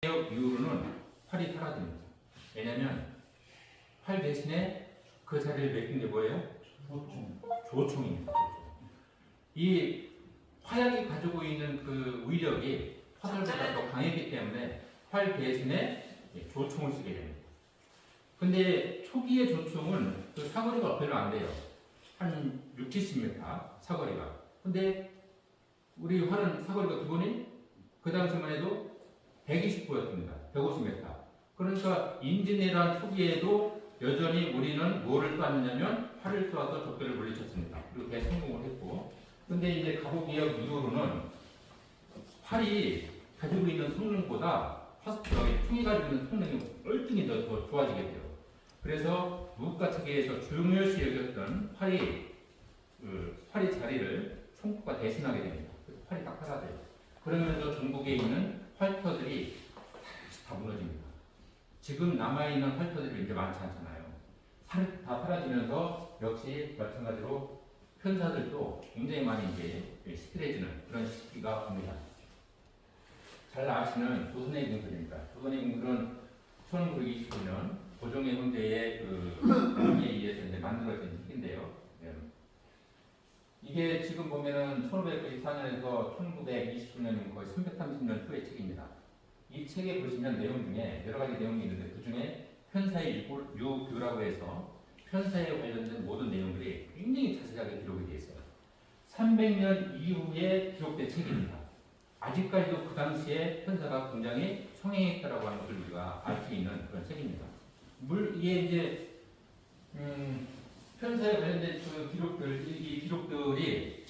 개혁 이후로는 활이 사라집니다. 왜냐하면 활 대신에 그 자리를 맡긴 게 뭐예요? 조총입니다. 이 화약이 가지고 있는 그 위력이 화살보다 더 강했기 때문에 활 대신에 조총을 쓰게 됩니다. 근데 초기의 조총은 그 사거리가 별로 안 돼요. 한 6, 70m 사거리가. 근데 우리 활은 사거리가 기본이 그 당시만 해도 129였습니다. 150m. 그러니까 임진왜란 초기에도 여전히 우리는 뭐를 쏘았느냐면 활을 쏘아서 적들을 물리쳤습니다. 그리고 대성공을 했고, 근데 이제 갑오개혁 이후로는 활이 가지고 있는 성능보다 총이 가지고 있는 성능이 얼등히 더 좋아지게 돼요. 그래서 무국가 체계에서 중요시 여겼던 활이 자리를 총구가 대신하게 됩니다. 그래서 활이 딱 사라져요. 그러면서 전국에 있는 활터들이 다 무너집니다. 지금 남아있는 활터들이 이제 많지 않잖아요. 다 사라지면서 역시 마찬가지로 편사들도 굉장히 많이 이제 시들해지는 그런 시기가 옵니다. 잘 아시는 조선의 공들입니다. 조선의 공들은 1929년 고종의 형제의 명에 의해서 이제 만들어진 책인데요. 이게 지금 보면은 1594년에서 1920년이면 거의 330년 후의 책입니다. 이 책에 보시면 내용 중에 여러 가지 내용이 있는데 그 중에 편사의 유교라고 해서 편사에 관련된 모든 내용들이 굉장히 자세하게 기록이 되어 있어요. 300년 이후에 기록된 책입니다. 아직까지도 그 당시에 편사가 굉장히 성행했다라고 하는 것을 우리가 알 수 있는 그런 책입니다. 이게 이제 편사에 관련된 그 이 기록들이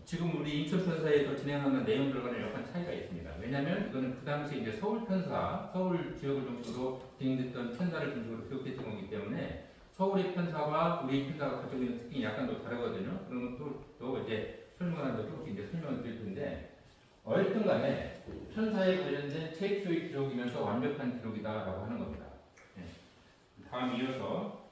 지금 우리 인천 편사에서 진행하는 내용들과는 약간 차이가 있습니다. 왜냐하면 이거는 그 당시 이제 서울 편사, 서울 지역을 중심으로 진행됐던 편사를 중심으로 기록됐던 거기 때문에 서울의 편사와 우리 편사가 가지고 있는 특징이 약간 더 다르거든요. 그런 것도 이제 설명하는 거 조금씩 이제 설명을 드릴 텐데, 어쨌든 간에 편사에 관련된 최초의 기록이면서 완벽한 기록이다라고 하는 겁니다. 다음 이어서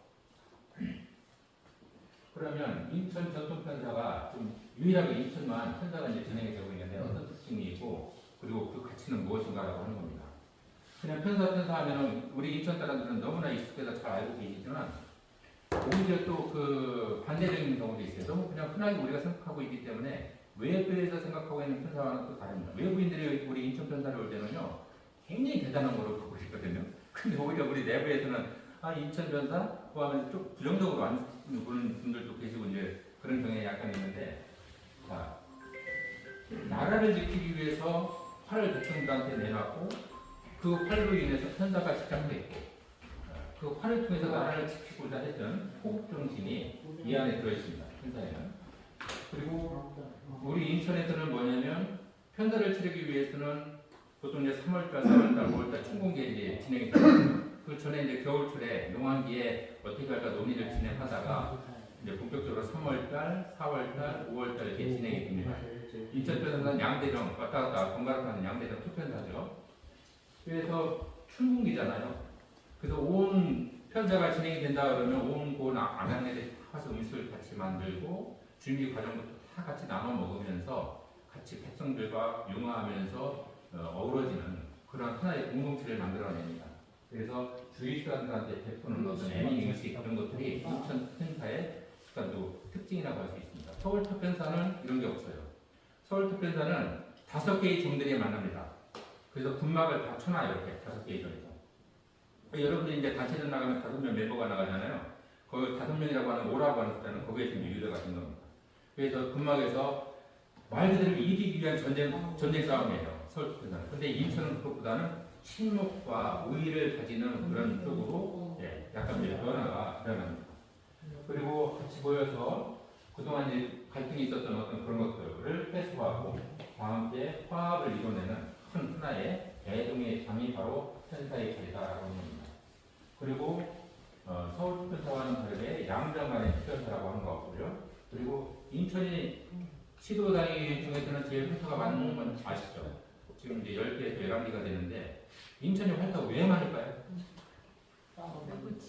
그러면 인천 전통편사가 좀 유일하게 인천만 편사가 이제 진행이 되고 있는데 어떤 특징이 있고 그리고 그 가치는 무엇인가라고 하는 겁니다. 그냥 편사 하면은 우리 인천 사람들은 너무나 익숙해서 잘 알고 계시지만 오히려 또 그 반대적인 경우도 있어요. 너무 그냥 흔하게 우리가 생각하고 있기 때문에 외부에서 생각하고 있는 편사와는 또 다릅니다. 외부인들이 우리 인천 편사를 올 때는요 굉장히 대단한 거로 보고 있거든요. 근데 오히려 우리 내부에서는 인천 편사? 그 하면 좀 부정적으로 안 보는 분들도 계시고 이제 그런 경향이 약간 있는데, 자, 나라를 지키기 위해서 활을 백성들한테 내놨고 그 활로 인해서 편사가 집착을 했고 그 활을 통해서 나라를 지키고자 했던 호국 정신이 이 안에 들어있습니다. 편사에는. 그리고 우리 인천에서는 뭐냐면 편사를 치르기 위해서는 보통 이제 3월달, 4월달, 5월달 춘공기에 이제 진행이 됩니다. 그 전에 이제 겨울철에 농한기에 어떻게 할까 논의를 진행하다가 이제 본격적으로 3월달, 4월달, 5월달 이렇게 진행이 됩니다. 인천 편사는 양대령 왔다 갔다 번갈아 가는 양대령 투편사죠. 그래서 춘궁기잖아요. 그래서 온 편사가 진행이 된다 그러면 온 고은 안양에서 가서 음식을 같이 만들고 준비 과정부터 다 같이 나눠 먹으면서 같이 백성들과 융화하면서 어우러지는 그런 하나의 공동체를 만들어냅니다. 그래서 주위 사람들한테 베푸는 어떤 애니 음식 이런 것들이 인천 편사의 또 특징이라고 할 수 있습니다. 서울 특편사는 이런 게 없어요. 서울 특편사는 5개의 점들이 만납니다. 그래서 군막을 다 쳐놔요. 이렇게 5개의 점에서. 여러분들이 이제 단체전 나가면 5명 멤버가 나가잖아요. 그 5명이라고 하는 오라고 하는 숫자는 거기에서 유래가 된 겁니다. 그래서 군막에서 말 그대로 이기기 위한 전쟁 싸움이에요. 서울 특편사는. 근데 인천은 그것보다는 침묵과 우위를 가지는 그런 쪽으로 약간 이제 변화가 일어납니다. 그리고 같이 모여서 그동안 이제 갈등이 있었던 어떤 그런 것들을 해소하고 다 함께 화합을 이뤄내는 큰 하나의 대동의 장이 바로 편사의 자리다라고 합니다. 그리고 서울 특편사와는 다르게 양정간의 특편사라고 하는 거 없고요. 그리고 인천이 시도단위 중에서는 제일 횟수가 많은 건 아시죠? 지금 이제 10개에서 11개가 되는데 인천의 활터가 왜 많을까요?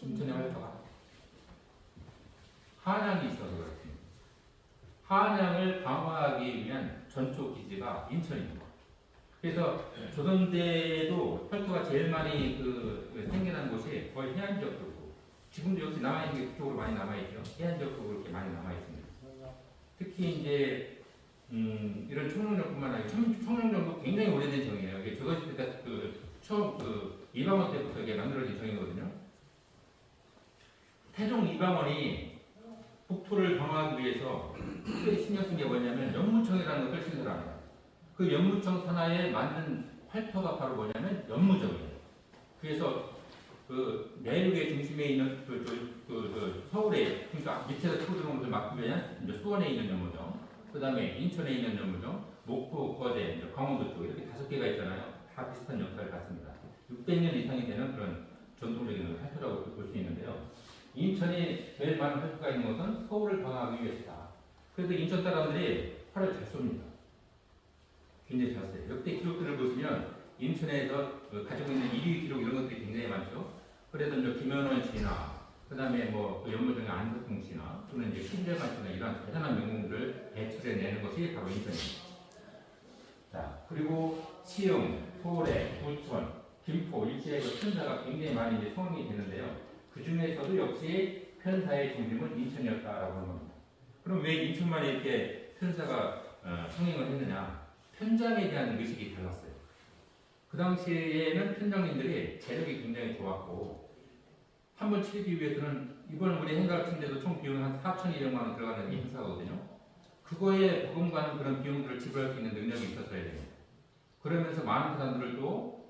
인천의 활터가 한양이 있어서 그렇습니다. 한양을 강화하기 위한 전초 기지가 인천입니다. 그래서 조선대도 혈토가 제일 많이 생겨난 곳이 거의 해안 지역 쪽이고, 지금도 여기 남아있는 게 그쪽으로 많이 남아있죠. 해안 지역 쪽으로 이렇게 많이 남아있습니다. 특히 이제 이런 청룡정뿐만 아니라 청룡정도 굉장히 오래된 정이에요. 이게 저것이 처음 이방원 때부터 이게 만들어진 정이거든요. 태종 이방원이 국토를 방어하기 위해서 특별히 신경 쓴 게 뭐냐면 연무청이라는 것을 신설합니다. 그 연무청 산하에 만든 활터가 바로 뭐냐면 연무정이에요. 그래서 그 내륙의 중심에 있는 서울에, 그러니까 밑에서 치고 들어오는 것을 막기 위한 이제 수원에 있는 연무정, 그 다음에 인천에 있는 연무정, 목포, 거제, 이제 강원도 쪽 이렇게 5개가 있잖아요. 다 비슷한 역사를 갖습니다. 600년 이상이 되는 그런 전통적인 활터라고 볼 수 있는데요. 인천이 제일 많은 활터가 있는 것은 서울을 방어하기 위해서다. 그래서 인천 사람들이 활을 잘 쏩니다. 굉장히 잘 써요. 역대 기록들을 보시면 인천에서 가지고 있는 1위 기록 이런 것들이 굉장히 많죠. 그래도 이제 김현원 씨나 그 다음에 연무정의 안석홍 씨나 또는 이제 신재관 씨나 이러한 대단한 명공들을 배출해내는 것이 바로 인천입니다. 자, 그리고 시흥, 소래, 부천, 김포 일제의 편사가 굉장히 많이 이제 성행이 되는데요. 그 중에서도 역시 편사의 중심은 인천이었다라고 하는 겁니다. 그럼 왜 인천만 이렇게 편사가 성행을 했느냐? 편장에 대한 의식이 달랐어요. 그 당시에는 편장님들이 재력이 굉장히 좋았고, 한 번 치르기 위해서는 이번 우리 행사를 치는데도 총 비용이 한 4,200만 원 들어가는 이 행사거든요. 그거에 부금가는 그런 비용들을 지불할 수 있는 능력이 있었어야 됩니다. 그러면서 많은 사람들을 또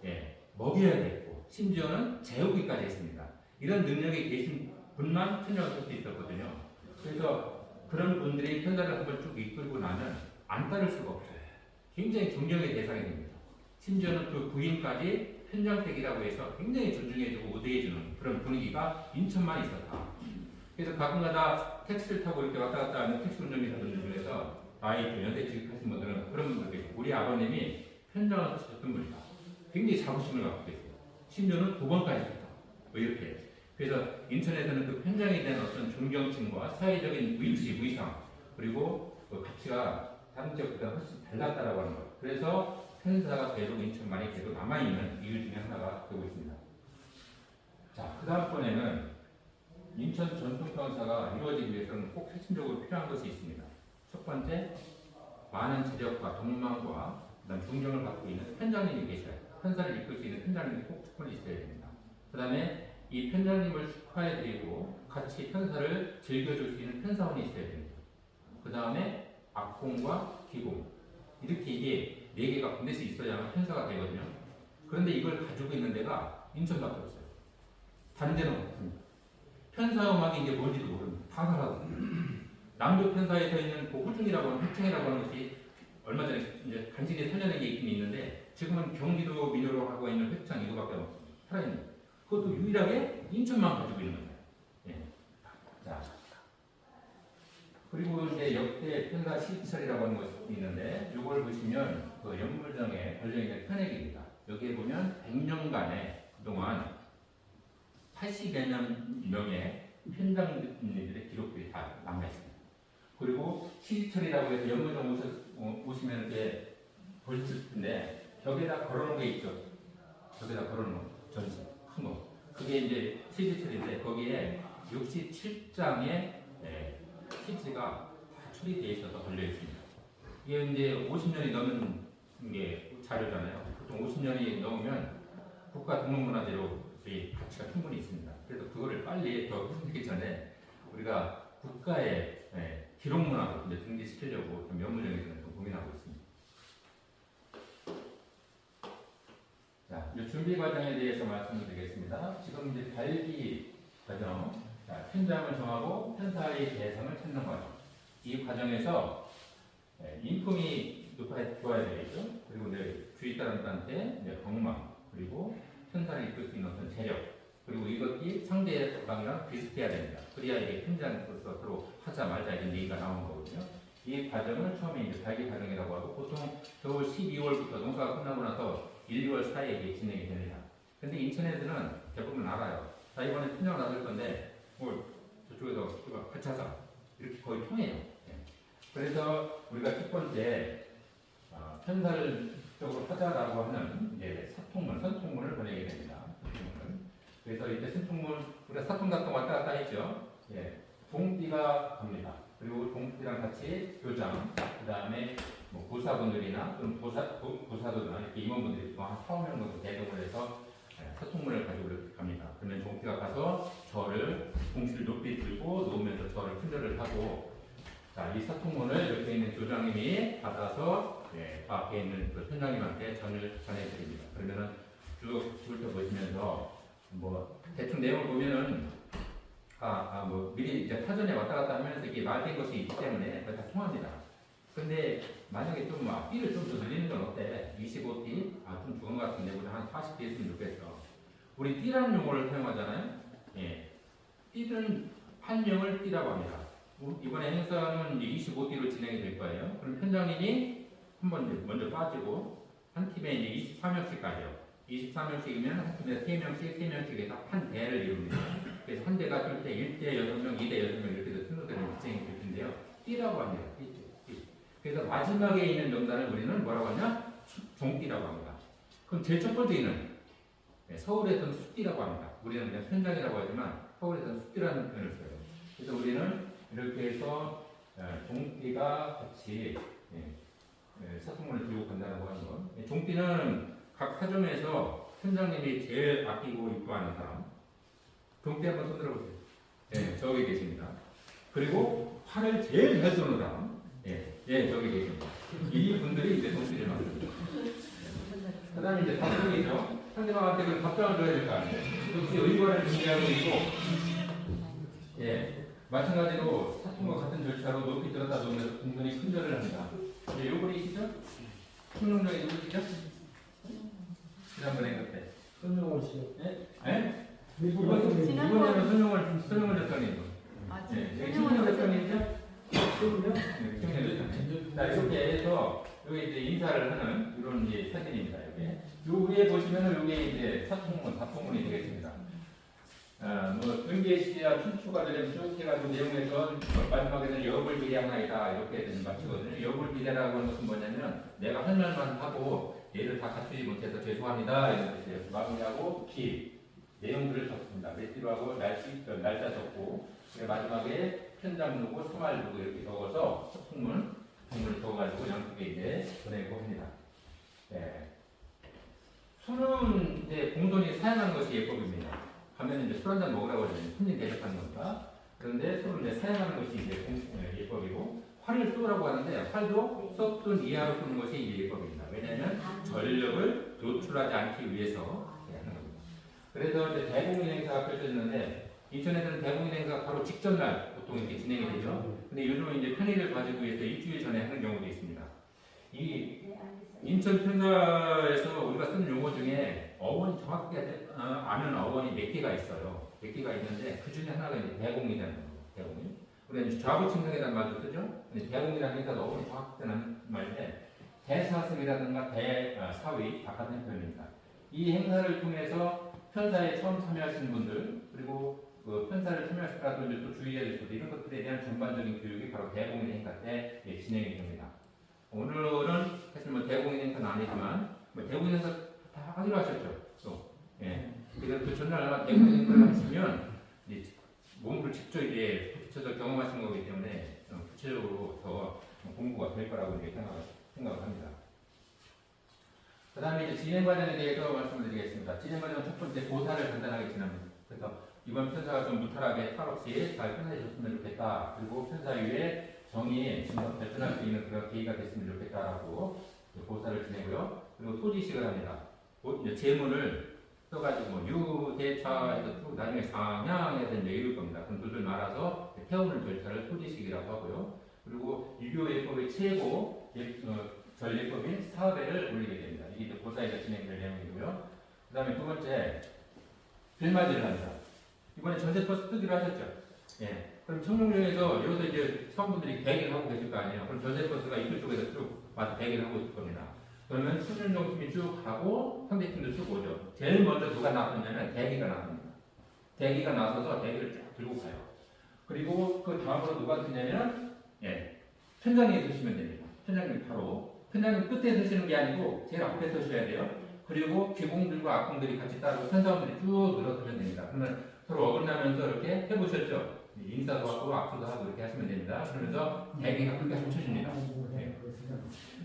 먹여야겠고, 심지어는 재우기까지 했습니다. 이런 능력이 계신 분만 편장을 할 수 있었거든요. 그래서 그런 분들이 편장을 한번 쭉 이끌고 나면 안 따를 수가 없어요. 굉장히 존경의 대상이 됩니다. 심지어는 그 부인까지 편장택이라고 해서 굉장히 존중해주고 우대해주는 그런 분위기가 인천만 있었다. 그래서 가끔가다 택시를 타고 이렇게 왔다 갔다 하는 택시 운전기사분들 중에서 나이 연세 지급하신 분들은 그런 분들 계세요. 우리 아버님이 편장을 하셨던 분이다. 굉장히 자부심을 갖고 계세요. 심지어는 2번까지 했다. 이렇게. 그래서 인천에서는 그 편장에 대한 어떤 존경심과 사회적인 위치, 위상, 그리고 그 가치가 다른 지역보다 훨씬 달랐다라고 하는 거예요. 그래서 편사가 계속 인천만이 계속 남아있는 이유 중에 하나가 되고 있습니다. 자, 그 다음번에는 인천 전통편사가 이루어지기 위해서는 꼭 핵심적으로 필요한 것이 있습니다. 첫 번째, 많은 재력과 동망과 그다음 존경을 받고 있는 편장님이 계셔야 돼요. 편사를 이끌 수 있는 편장님이 꼭 조건이 있어야 됩니다. 그 다음에 이 편장님을 축하해드리고 같이 편사를 즐겨줄 수 있는 편사원이 있어야 됩니다. 그 다음에 악공과 기공, 이렇게 이게 4개가 군대에서 있어야만 편사가 되거든요. 그런데 이걸 가지고 있는 데가 인천밖에 없어요. 다른 데는 없습니다. 편사음악이 이제 뭔지도 모릅니다. 다 사라졌어요. 남도 편사에서 있는 그 호중이라고 하는 호청이라고 하는 것이 얼마 전에 이제 간신히 살려낸 게 있긴 있는데, 지금은 경기도 민요로 하고 있는 회창 이거밖에 없습니다. 살아있는 거. 그것도 유일하게 인천만 가지고 있는 거예요. 예. 자, 그리고 이제 역대 편사 시찰이라고 하는 것이 있는데, 이걸 보시면 그 연물정에 걸려있는 편액입니다. 여기에 보면 100년간의 그동안 80여 명의 편장님들의 기록들이 다 남아있습니다. 그리고 시찰이라고 해서 연물정 오시면 이렇게 보실 텐데, 벽에다 걸어놓은 게 있죠. 벽에다 걸어놓은 전시, 큰 거. 그게 이제 시지철인데, 거기에 67장의 시지가 다 처리되어 있어서 걸려 있습니다. 이게 이제 50년이 넘은 게 자료잖아요. 보통 50년이 넘으면 국가 등록문화재로의 가치가 충분히 있습니다. 그래서 그거를 빨리 더 훼손되기 전에 우리가 국가의 기록문화로 등재시키려고 좀 연물정에서는 좀 고민하고 있습니다. 자, 이 준비 과정에 대해서 말씀을 드리겠습니다. 지금 이제 발기 과정, 자, 편장을 정하고 편사의 대상을 찾는 과정. 이 과정에서 인품이 좋아야 되겠죠. 그리고 이제 주위 사람들한테 경망, 그리고 편사를 이끌 수 있는 어떤 재력, 그리고 이것이 상대의 방이랑 비슷해야 됩니다. 그래야 이게 편장으로서 서로 하자 말자 이런 얘기가 나오는 거거든요. 이 과정을 처음에 이제 발기 과정이라고 하고, 보통 겨울 12월부터 농사가 끝나고 나서 1, 2월 사이에 이게 진행이 됩니다. 근데 인천 애들은 대부분 알아요. 자, 이번에 편장을 나설 건데, 저쪽에서 같이 하자. 이렇게 거의 통해요. 그래서 우리가 첫 번째, 편사를 적으로 하자라고 하는 이제 선통문을 보내게 됩니다. 선통문을. 그래서 이제 선통문 우리가 사통사통 왔다 갔다 했죠. 예, 종띠가 갑니다. 그리고 종띠랑 같이 교장, 그 다음에 뭐 보사분들이나 또는 보사도나 이렇게 임원분들이 한 4, 5명 정도 대동을 해서 사통문을 가지고 이렇게 갑니다. 그러면 종띠가 가서 절을 공시를 높이 들고 놓으면서 절을 큰절을 하고, 자, 이 사통문을 옆에 있는 교장님이 받아서 앞에 있는 그 편장님한테 전해드립니다. 그러면은 쭉 훑어보시면서 뭐 대충 내용을 보면은 뭐 미리 이제 사전에 왔다 갔다 하면서 이게 말된 것이 있기 때문에 다 통합니다. 근데 만약에 좀 띠를 좀 더 늘리는 건 어때? 25띠? 좀 죽은 것 같은데 우리 한 40띠 했으면 좋겠어. 우리 띠라는 용어를 사용하잖아요. 예. 띠는 한 명을 띠라고 합니다. 이번에 행사는 25띠로 진행이 될 거예요. 그럼 편장님이 한번 먼저 빠지고 한 팀에 이제 24명씩 가죠. 24명씩이면 한 팀에 3명씩 해서 한 대를 이룹니다. 그래서 한 대가 뜰 때 1대 6명, 2대 6명 이렇게 해서 순서대로 진행이 될 텐데요. 띠라고 합니다. 띠. 그래서 마지막에 있는 명단을 우리는 뭐라고 하냐? 종띠라고 합니다. 그럼 제일 첫 번째는 서울에서는 숫띠라고 합니다. 우리는 그냥 편장이라고 하지만 서울에서는 숫띠라는 표현을 써요. 그래서 우리는 이렇게 해서 종띠가 같이 사통문을 들고 간다고 하는 것. 종띠는 각 사점에서 편장님이 제일 아끼고 이뻐하는 사람. 종띠 한번 손 들어보세요. 네, 저기 계십니다. 그리고 활을 제일 잘 쏘는 사람. 저기 계십니다. 이 분들이 이제 종띠를 만듭니다. 그 다음에 이제 답변이죠. 상대방한테 그 답변을 줘야 될 거 아니에요. 역시 의관을 준비하고 있고, 마찬가지로 사통과 같은 절차로 높이 들었다 놓으면서 공손히 큰절을 합니다. 요분이시죠? 충동력이 누구시죠? 지난번에 그때. 손용원 씨요. 네? 이번에는 손용원 대표님. 손용원 대표님이죠? 자, 이렇게 해서 여기 이제 인사를 하는 이런 이제 사진입니다. 요 위에 보시면은 여기 이제 사통문이 되겠습니다. 뭐 은계시야 춘추가 되면 쭉 해가지고 내용에서 마지막에는 여불비례하나이다 이렇게 마치거든요. 여불비례라고 하는 것은 뭐냐면 내가 할 말만 하고 얘를 다 갖추지 못해서 죄송합니다 이렇게 마무리하고 내용들을 적습니다. 메시로하고 날짜 적고 마지막에 편장 누고 소말 누고 이렇게 적어서 소통문을 적어가지고 양쪽에 이제 보내고 합니다. 술은 이제 공손히 사용하는 것이 예법입니다. 가면 이제 술 한잔 먹으라고 하면 손님 대접하는 겁니다. 그런데 술을 이제 사용하는 것이 이제 예법이고, 활을 쏘라고 하는데 활도 썩든 이하로 쏘는 것이 이제 예법입니다. 왜냐하면 전력을 노출하지 않기 위해서 하는 겁니다. 그래서 이제 대공인 행사가 펼쳐졌는데 인천에서는 대공인 행사가 바로 직전날 보통 이렇게 진행이 되죠. 근데 요즘은 이제 편의를 가지고 위해서 일주일 전에 하는 경우도 있습니다. 이 인천 편사에서 우리가 쓰는 용어 중에 어원이 정확하게 아는 어원이 몇 개가 있어요. 몇 개가 있는데 그 중에 하나가 이제 대공이라는 거예요. 대공이. 우리는 좌부침성이라는 말도 쓰죠. 근데 대공이라는 행사도 어원이 정확하다는 말인데 대사승이라든가 대사위 다 같은 표현입니다. 이 행사를 통해서 편사에 처음 참여하시는 분들 그리고 그 편사를 참여하시더라도 또 주의해야 될 것들 이런 것들에 대한 전반적인 교육이 바로 대공인 행사 때 진행이 됩니다. 오늘은 사실 뭐 대공인 행사는 아니지만 뭐 대공인 행사 다 하기로 하셨죠. 또 그래서 그 전날 아마 대공인 행사를 하시면 몸으로 직접 붙여서 경험하신 거기 때문에 구체적으로 더 공부가 될 거라고 생각을 합니다. 그 다음에 이제 진행 과정에 대해서 말씀을 드리겠습니다. 진행 과정은 첫 번째 보사를 간단하게 지납니다. 그래서 이번 편사가 좀 무탈하게 탈 없이 잘 편사해줬으면 좋겠다. 그리고 편사 위에 정의에 좀 발전할 수 있는 그런 계기가 됐으면 좋겠다라고 보사를 지내고요. 그리고 토지식을 합니다. 이제 제문을 써가지고 뭐 유대차에서 쭉 나중에 상향해서 이제 이룰 겁니다. 그럼 둘둘 말아서 태우는 절차를 토지식이라고 하고요. 그리고 유교예법의 최고 전례법인 사업회를 올리게 됩니다. 이게 보사에서 진행될 내용이고요. 그 다음에 두 번째 빌맞이를 합니다. 이번에 전세버스 뜨기로 하셨죠? 그럼 청룡역에서 여기서 이제 사원분들이 대기를 하고 계실 거 아니에요. 그럼 전세버스가 이쪽 쪽에서 쭉 와서 대기를 하고 있을 겁니다. 그러면 청룡역팀이 쭉 가고 상대팀도 쭉 오죠. 제일 먼저 누가 나섰냐면 대기가 나섭니다. 대기가 나서서 대기를 쭉 들고 가요. 그리고 그 다음으로 누가 드냐면 편장님이 드시면 됩니다. 편장님이 바로 편장님 끝에 서시는 게 아니고 제일 앞에 서셔야 돼요. 그리고 기공들과 악공들이 같이 따르고 편사원들이 쭉 늘어서면 됩니다. 그러면 서로 어긋나면서 이렇게 해보셨죠? 인사도 하고 악수도 하고 이렇게 하시면 됩니다. 그러면서 대기가 그렇게 합쳐집니다. 네.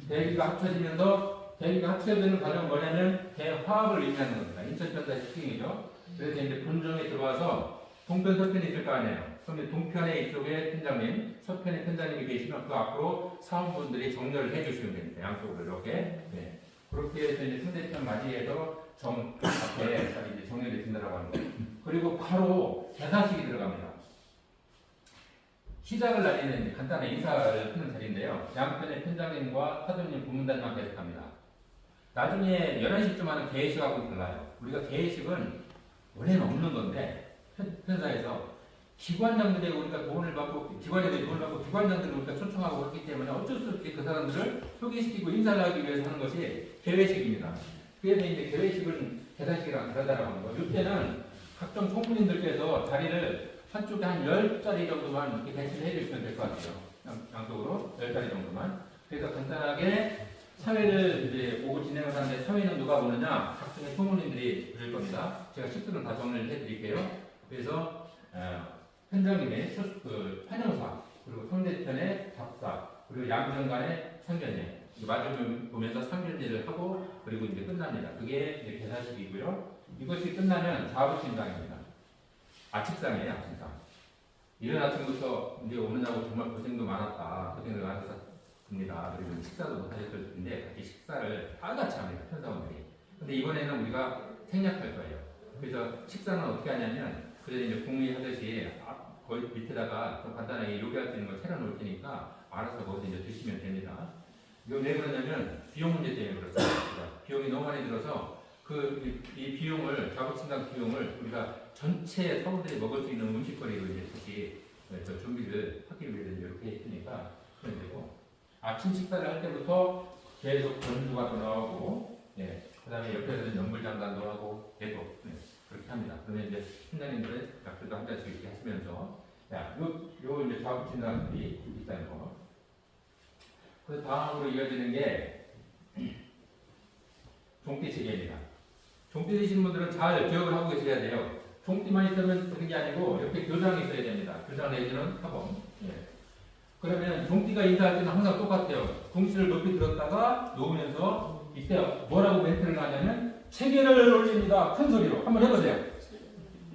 대기가 합쳐지면서 대기가 합쳐지는 과정은 뭐냐면 대화합을 의미하는 겁니다. 인천편사의 특징이죠. 그래서 이제 본정에 들어와서 동편, 서편이 있을 거 아니에요. 그럼 동편에 이쪽에 편장님, 서편에 편장님이 계시면 그 앞으로 사원분들이 정렬을 해주시면 됩니다. 양쪽으로 이렇게. 네. 그렇게 해서 이제 상대편 맞이해서 정 앞에 이제 정렬이 된다라고 하는 거예요. 그리고 바로 대사식이 들어갑니다. 시작을 날리는 간단한 인사를 하는 자리인데요. 양편의 편장님과 사도님 부문단만 배석합니다. 나중에 11시쯤 하는 개회식하고는 달라요. 우리가 개회식은 원래는 없는 건데 편사에서 기관장들이 우리가 돈을 받고 기관장들을 우리가 초청하고 그렇기 때문에 어쩔 수 없이 그 사람들을 소개시키고 인사를 하기 위해서 하는 것이 개회식입니다. 그래서 이제 개회식은 대사식이랑 다르다고 하는 거예요. 이때는 각종 총무님들께서 자리를 한쪽에 한 10자리 정도만 이렇게 배치를 해주시면 될 것 같아요. 양쪽으로 10자리 정도만. 그래서 간단하게 사회를 이제 보고 진행을 하는데 사회는 누가 보느냐? 각종의 총무님들이 보실 겁니다. 제가 식수는 다 정리를 해드릴게요. 그래서 편장님의 환영사, 그리고 상대편의 답사, 그리고 양정간의 상견례, 마주를 보면서 상견례를 하고 그리고 이제 끝납니다. 그게 이제 개사식이고요. 이것이 끝나면 좌부침상입니다. 아침상이에요, 아침상. 이른 아침부터 이제 오느냐고 정말 고생도 많았다. 고생을 많았습니다. 그리고 식사도 못 하셨을 텐데 같이 식사를 다 같이 합니다, 편사원들이. 근데 이번에는 우리가 생략할 거예요. 그래서 식사는 어떻게 하냐면 그전에 이제 국무하듯이 거의 밑에다가 좀 간단하게 요기할 수 있는 걸 차려놓을 테니까 알아서 거기서 이제 드시면 됩니다. 이거 왜 그러냐면 비용 문제 때문에 그렇습니다. 비용이 너무 많이 들어서 이 비용을 좌우침상 비용을 우리가 전체 서울들이 먹을 수 있는 음식거리로 이제 다시 준비를 하기 위해서 이렇게 했으니까 그런 되고 아침 식사를 할 때부터 계속 전주가 또 나오고 그다음에 옆에서는 연불장단도 하고 계속 그렇게 합니다. 그러면 이제 팀장님들은 약들도 한 잔씩 이렇게 하시면서 요 이제 좌우침상들이 있다는 거. 그 다음으로 이어지는 게 종띠 체계입니다. 종띠 되시는 분들은 잘 기억을 하고 계셔야 돼요. 종띠만 있으면 되는 게 아니고 옆에 교장이 있어야 됩니다. 교장 내지는 사범. 그러면 종띠가 인사할 때는 항상 똑같아요. 궁시를 높이 들었다가 놓으면서 이때 뭐라고 멘트를 하냐면 체계를 올립니다. 큰 소리로 한번 해보세요.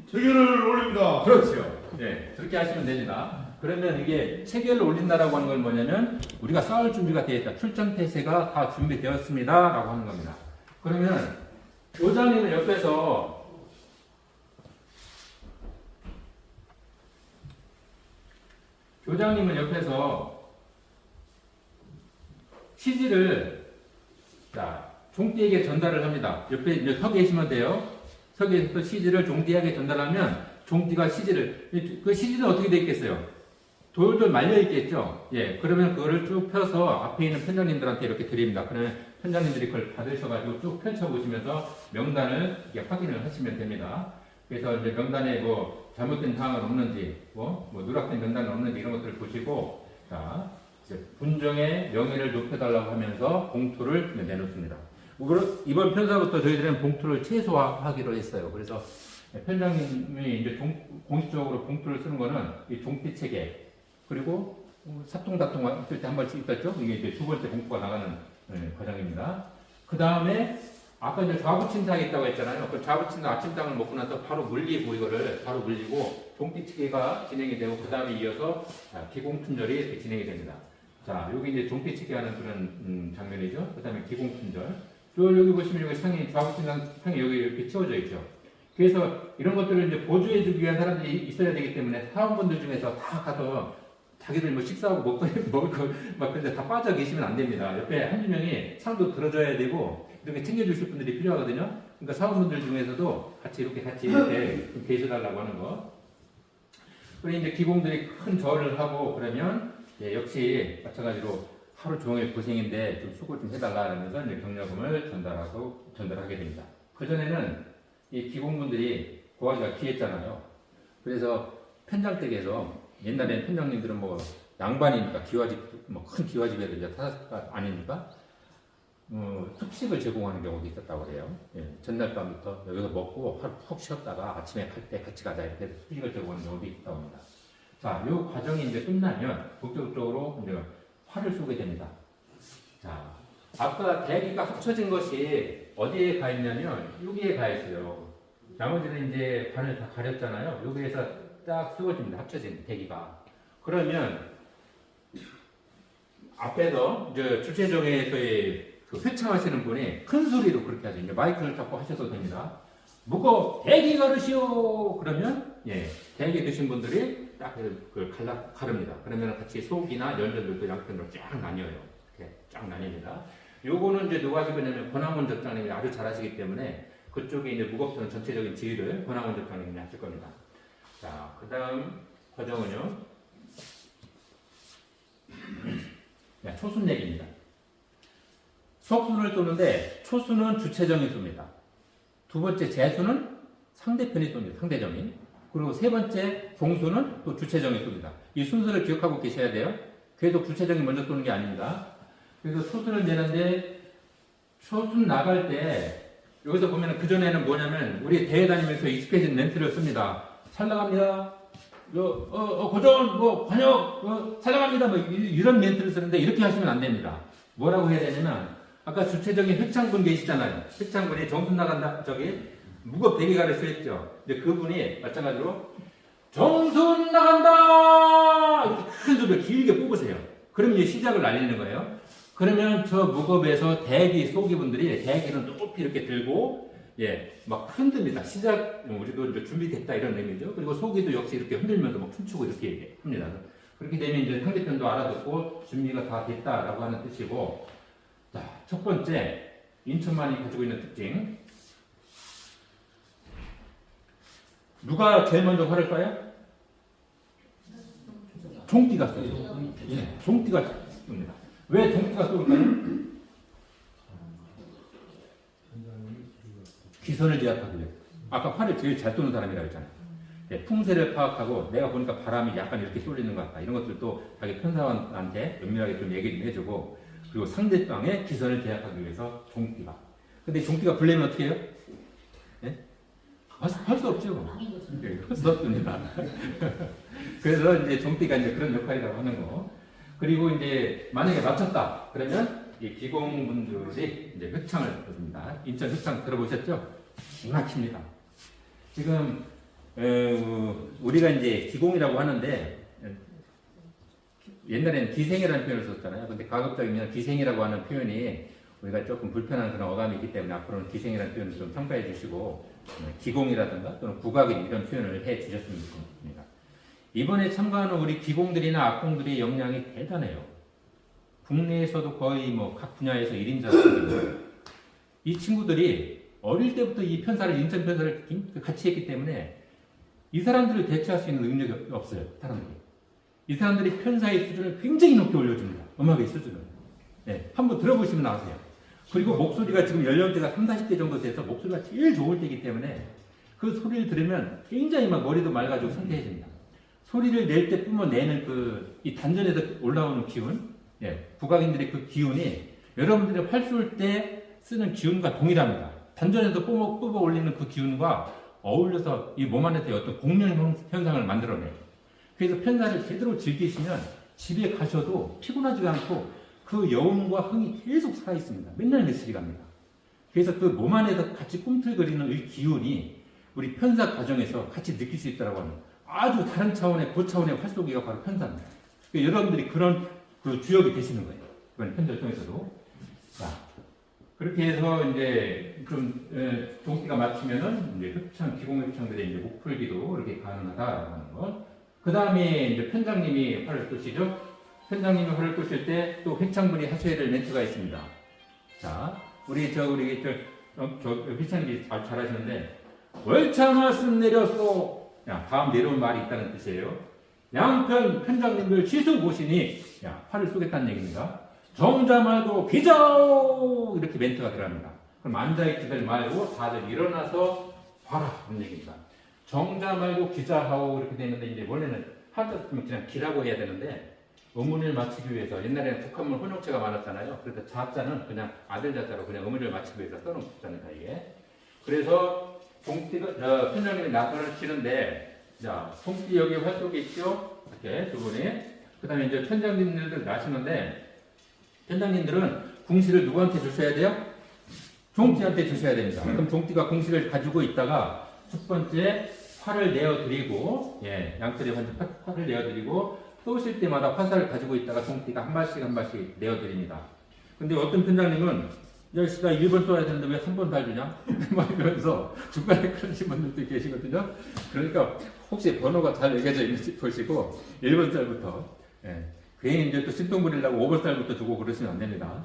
체계를 올립니다. 그렇죠. 네, 그렇게 하시면 됩니다. 그러면 이게 체계를 올린다라고 하는 건 뭐냐면 우리가 싸울 준비가 되어 있다. 출전 태세가 다 준비되었습니다. 라고 하는 겁니다. 그러면 교장님은 옆에서 시지를 종띠에게 전달을 합니다. 옆에 이제 서 계시면 돼요. 서 계셔서 시지를 종띠에게 전달하면 종띠가 시지를 그 시지는 어떻게 되어 있겠어요? 돌돌 말려 있겠죠. 그러면 그거를 쭉 펴서 앞에 있는 편장님들한테 이렇게 드립니다. 그러면 편장님들이 그걸 받으셔가지고 쭉 펼쳐 보시면서 명단을 확인을 하시면 됩니다. 그래서 이제 명단에 뭐 잘못된 사항은 없는지, 뭐 누락된 명단은 없는지 이런 것들을 보시고, 이제 분정의 명예를 높여달라고 하면서 봉투를 내놓습니다. 이번 편사부터 저희들은 봉투를 최소화하기로 했어요. 그래서 편장님이 이제 공식적으로 봉투를 쓰는 거는 이 종띠 체계, 그리고 사통다통 했을 때 한 번씩 있었죠? 이게 이제 두 번째 봉투가 나가는 과정입니다. 그 다음에 아까 이제 좌부침상이 있다고 했잖아요. 그 좌부침상 아침상을 먹고 나서 바로 물리고 이거를 바로 물리고 종띠 체계가 진행이 되고 그 다음에 이어서 기공춘절이 이렇게 진행이 됩니다. 자, 여기 이제 종띠 체계하는 그런 장면이죠. 그 다음에 기공춘절. 여기 보시면 여기 상이 좌부침상 상이 여기 이렇게 채워져 있죠. 그래서 이런 것들을 이제 보조해주기 위한 사람들이 있어야 되기 때문에 사원분들 중에서 다 가서 자기들 뭐 식사하고 먹을 거 막 근데 다 빠져 계시면 안 됩니다. 옆에 한두 명이 상도 들어줘야 되고 이렇게 챙겨주실 분들이 필요하거든요. 그러니까 사원분들 중에서도 이렇게 계셔달라고 하는 거. 그리고 이제 기공들이 큰 절을 하고 그러면 역시 마찬가지로 하루 종일 고생인데 좀 수고 좀 해달라 하면서 이제 격려금을 전달하게 됩니다. 그 전에는 이 기공분들이 고하기가 귀했잖아요. 그래서 편장댁에서 옛날에는 편장님들은 뭐 양반이니까 기와집 큰 기와집에도 이제 타사가 아니니까 특식을 제공하는 경우도 있었다고 그래요. 예, 전날 밤부터 여기서 먹고 하루 푹 쉬었다가 아침에 갈 때 같이 가자 이렇게 해서 특식을 제공하는 경우도 있다고 합니다. 자, 이 과정이 이제 끝나면 본격적으로 이제 활을 쏘게 됩니다. 자, 아까 대기가 합쳐진 것이 어디에 가 있냐면 여기에 가 있어요. 나머지는 이제 반을 다 가렸잖아요. 여기에서 딱 쏘아집니다. 합쳐진 대기가. 그러면 앞에서 이제 주최정에서의 그 회창하시는 분이 큰 소리로 그렇게 하죠. 이제 마이크를 잡고 하셔도 됩니다. 무거 대기 가르시오. 그러면 예, 대기 드신 분들이 딱 그걸 가릅니다. 그러면 같이 속이나 연전들도 양편으로 쫙 나뉘어요. 이렇게 쫙 나뉩니다. 요거는 이제 누가 하실 거냐면 권항원 적장님이 아주 잘하시기 때문에 그쪽에 이제 무겁던 전체적인 지휘를 권항원 적장님이 하실 겁니다. 자, 그 다음 과정은요. 네, 초순 얘기입니다. 속순을 쏘는데 초순은 주체정이 쏩니다. 두 번째 재수는 상대편이 쏩니다. 상대정이. 그리고 세 번째 종수는 또 주체정이 쏩니다. 이 순서를 기억하고 계셔야 돼요. 계속 주체정이 먼저 쏘는 게 아닙니다. 그래서 초순을 내는데 초순 나갈 때 여기서 보면 그전에는 뭐냐면 우리 대회 다니면서 익숙해진 멘트를 씁니다. 잘 나갑니다. 고전, 관역, 잘 나갑니다. 이런 멘트를 쓰는데 이렇게 하시면 안 됩니다. 뭐라고 해야 되냐면 아까 주체적인 회창분 계시잖아요. 회창분이 정순 나간다. 무겁 대기가를 쓰였죠. 근데 그분이 마찬가지로 정순 나간다! 이렇게 큰 소리를 길게 뽑으세요. 그러면 이제 시작을 알리는 거예요. 그러면 저 무겁에서 대기 소기분들이 대기는 높이 이렇게 들고 예, 막 흔듭니다. 시작, 우리도 이제 준비됐다 이런 의미죠. 그리고 소기도 역시 이렇게 흔들면서 막 춤추고 이렇게 합니다. 그렇게 되면 이제 상대편도 알아듣고 준비가 다 됐다라고 하는 뜻이고, 자, 첫 번째 인천만이 가지고 있는 특징. 누가 제일 먼저 활을 쏴요? 종띠가 쏘죠. 예, 종띠가 쏩니다. 왜 종띠가 쏠까요? 기선을 제압하기 위해. 아까 활을 제일 잘 쏘는 사람이라고 했잖아요. 네, 풍세를 파악하고 내가 보니까 바람이 약간 이렇게 쏠리는 것 같다. 이런 것들도 자기 편사원한테 은밀하게 좀 얘기 좀 해주고, 그리고 상대방의 기선을 제압하기 위해서 종띠가. 근데 종띠가 불리면 어떻게 해요? 네? 할 수 없죠. 네, 할 수 없습니다. 그래서 이제 종띠가 이제 그런 역할이라고 하는 거. 그리고 이제 만약에 맞췄다. 그러면 이 기공분들이 이제 회창을 씁니다. 인천 회창 들어보셨죠? 막힙니다. 지금 우리가 이제 기공이라고 하는데 옛날에는 기생이라는 표현을 썼잖아요. 근데 가급적이면 기생이라고 하는 표현이 우리가 조금 불편한 그런 어감이 있기 때문에 앞으로는 기생이라는 표현을 좀 참고해 주시고 기공이라든가 또는 국악인 이런 표현을 해 주셨으면 좋겠습니다. 이번에 참가하는 우리 기공들이나 악공들의 역량이 대단해요. 국내에서도 거의 각 분야에서 1인자거든요. 이 친구들이 어릴 때부터 이 편사를, 인천 편사를 같이 했기 때문에 이 사람들을 대체할 수 있는 능력이 없어요. 사람들이. 이 사람들이 편사의 수준을 굉장히 높게 올려줍니다. 음악의 수준을. 네, 한번 들어보시면 아세요. 그리고 목소리가 지금 연령대가 30, 40대 정도 돼서 목소리가 제일 좋을 때이기 때문에 그 소리를 들으면 굉장히 머리도 맑아지고 상쾌해집니다. 소리를 낼 때 뿜어내는 이 단전에서 올라오는 기운, 예, 국악인들의 그 기운이 여러분들이 활 쏠 때 쓰는 기운과 동일합니다. 단전에서 뽑아 올리는 그 기운과 어울려서 이 몸 안에서 어떤 공명 현상을 만들어내요. 그래서 편사를 제대로 즐기시면 집에 가셔도 피곤하지가 않고 그 여운과 흥이 계속 살아있습니다. 맨날 매실이 갑니다. 그래서 그 몸 안에서 같이 꿈틀거리는 이 기운이 우리 편사 과정에서 같이 느낄 수 있다고 하는 아주 다른 차원의 고차원의 활쏘기가 바로 편사입니다. 그러니까 여러분들이 그런 그 주역이 되시는 거예요. 이번 편사를 통해서도. 자, 그렇게 해서 이제 좀 동기가 맞추면은 이제 흡창, 기공 흡창들의 이제 목풀기도 이렇게 가능하다라고 하는 것. 그 다음에 이제 편장님이 활을 쏘시죠. 편장님이 활을 쏘실 때 또 회창분이 하셔야 될 멘트가 있습니다. 자, 우리 회창님이 잘하시는데 월차말씀 내렸소. 야, 다음 내려온 말이 있다는 뜻이에요. 양편 편장님들 시수 보시니 야, 활을 쏘겠다는 얘기입니다. 정자 말고 기자오 이렇게 멘트가 들어갑니다. 그럼 앉아있지들 말고 다들 일어나서 봐라 그런 얘기입니다. 정자 말고 기자하오 이렇게 되는데 이제 원래는 하다 보면 그냥 기라고 해야 되는데 의문을 맞추기 위해서 옛날에는 북한문 혼용체가 많았잖아요. 그래서 자자는 그냥 아들 자자로 그냥 의문을 맞추기 위해서 써놓은 글자입니다. 이게. 그래서 봉띠가 편장님이 나팔을 치는데 자 봉띠 여기 활동이 있죠. 이렇게 두 분이. 그다음에 이제 편장님들도 나시는데 편장님들은 궁시를 누구한테 주셔야 돼요? 종띠한테 주셔야 됩니다. 그럼 종띠가 궁시를 가지고 있다가 첫 번째 활을 내어드리고 양털에 활을 내어드리고 쏘실 때마다 화살을 가지고 있다가 종띠가 한 발씩 내어드립니다. 근데 어떤 편장님은 야, 씨가 1번 쏘아야 되는데 왜 3번 달주냐? 막 이러면서 중간에 그러신 분들도 계시거든요. 그러니까 혹시 번호가 잘 매겨져 있는지 보시고 1번 쌀부터 괜히 이제 또 신동 부리려고 5번 쌀부터 주고 그러시면 안 됩니다.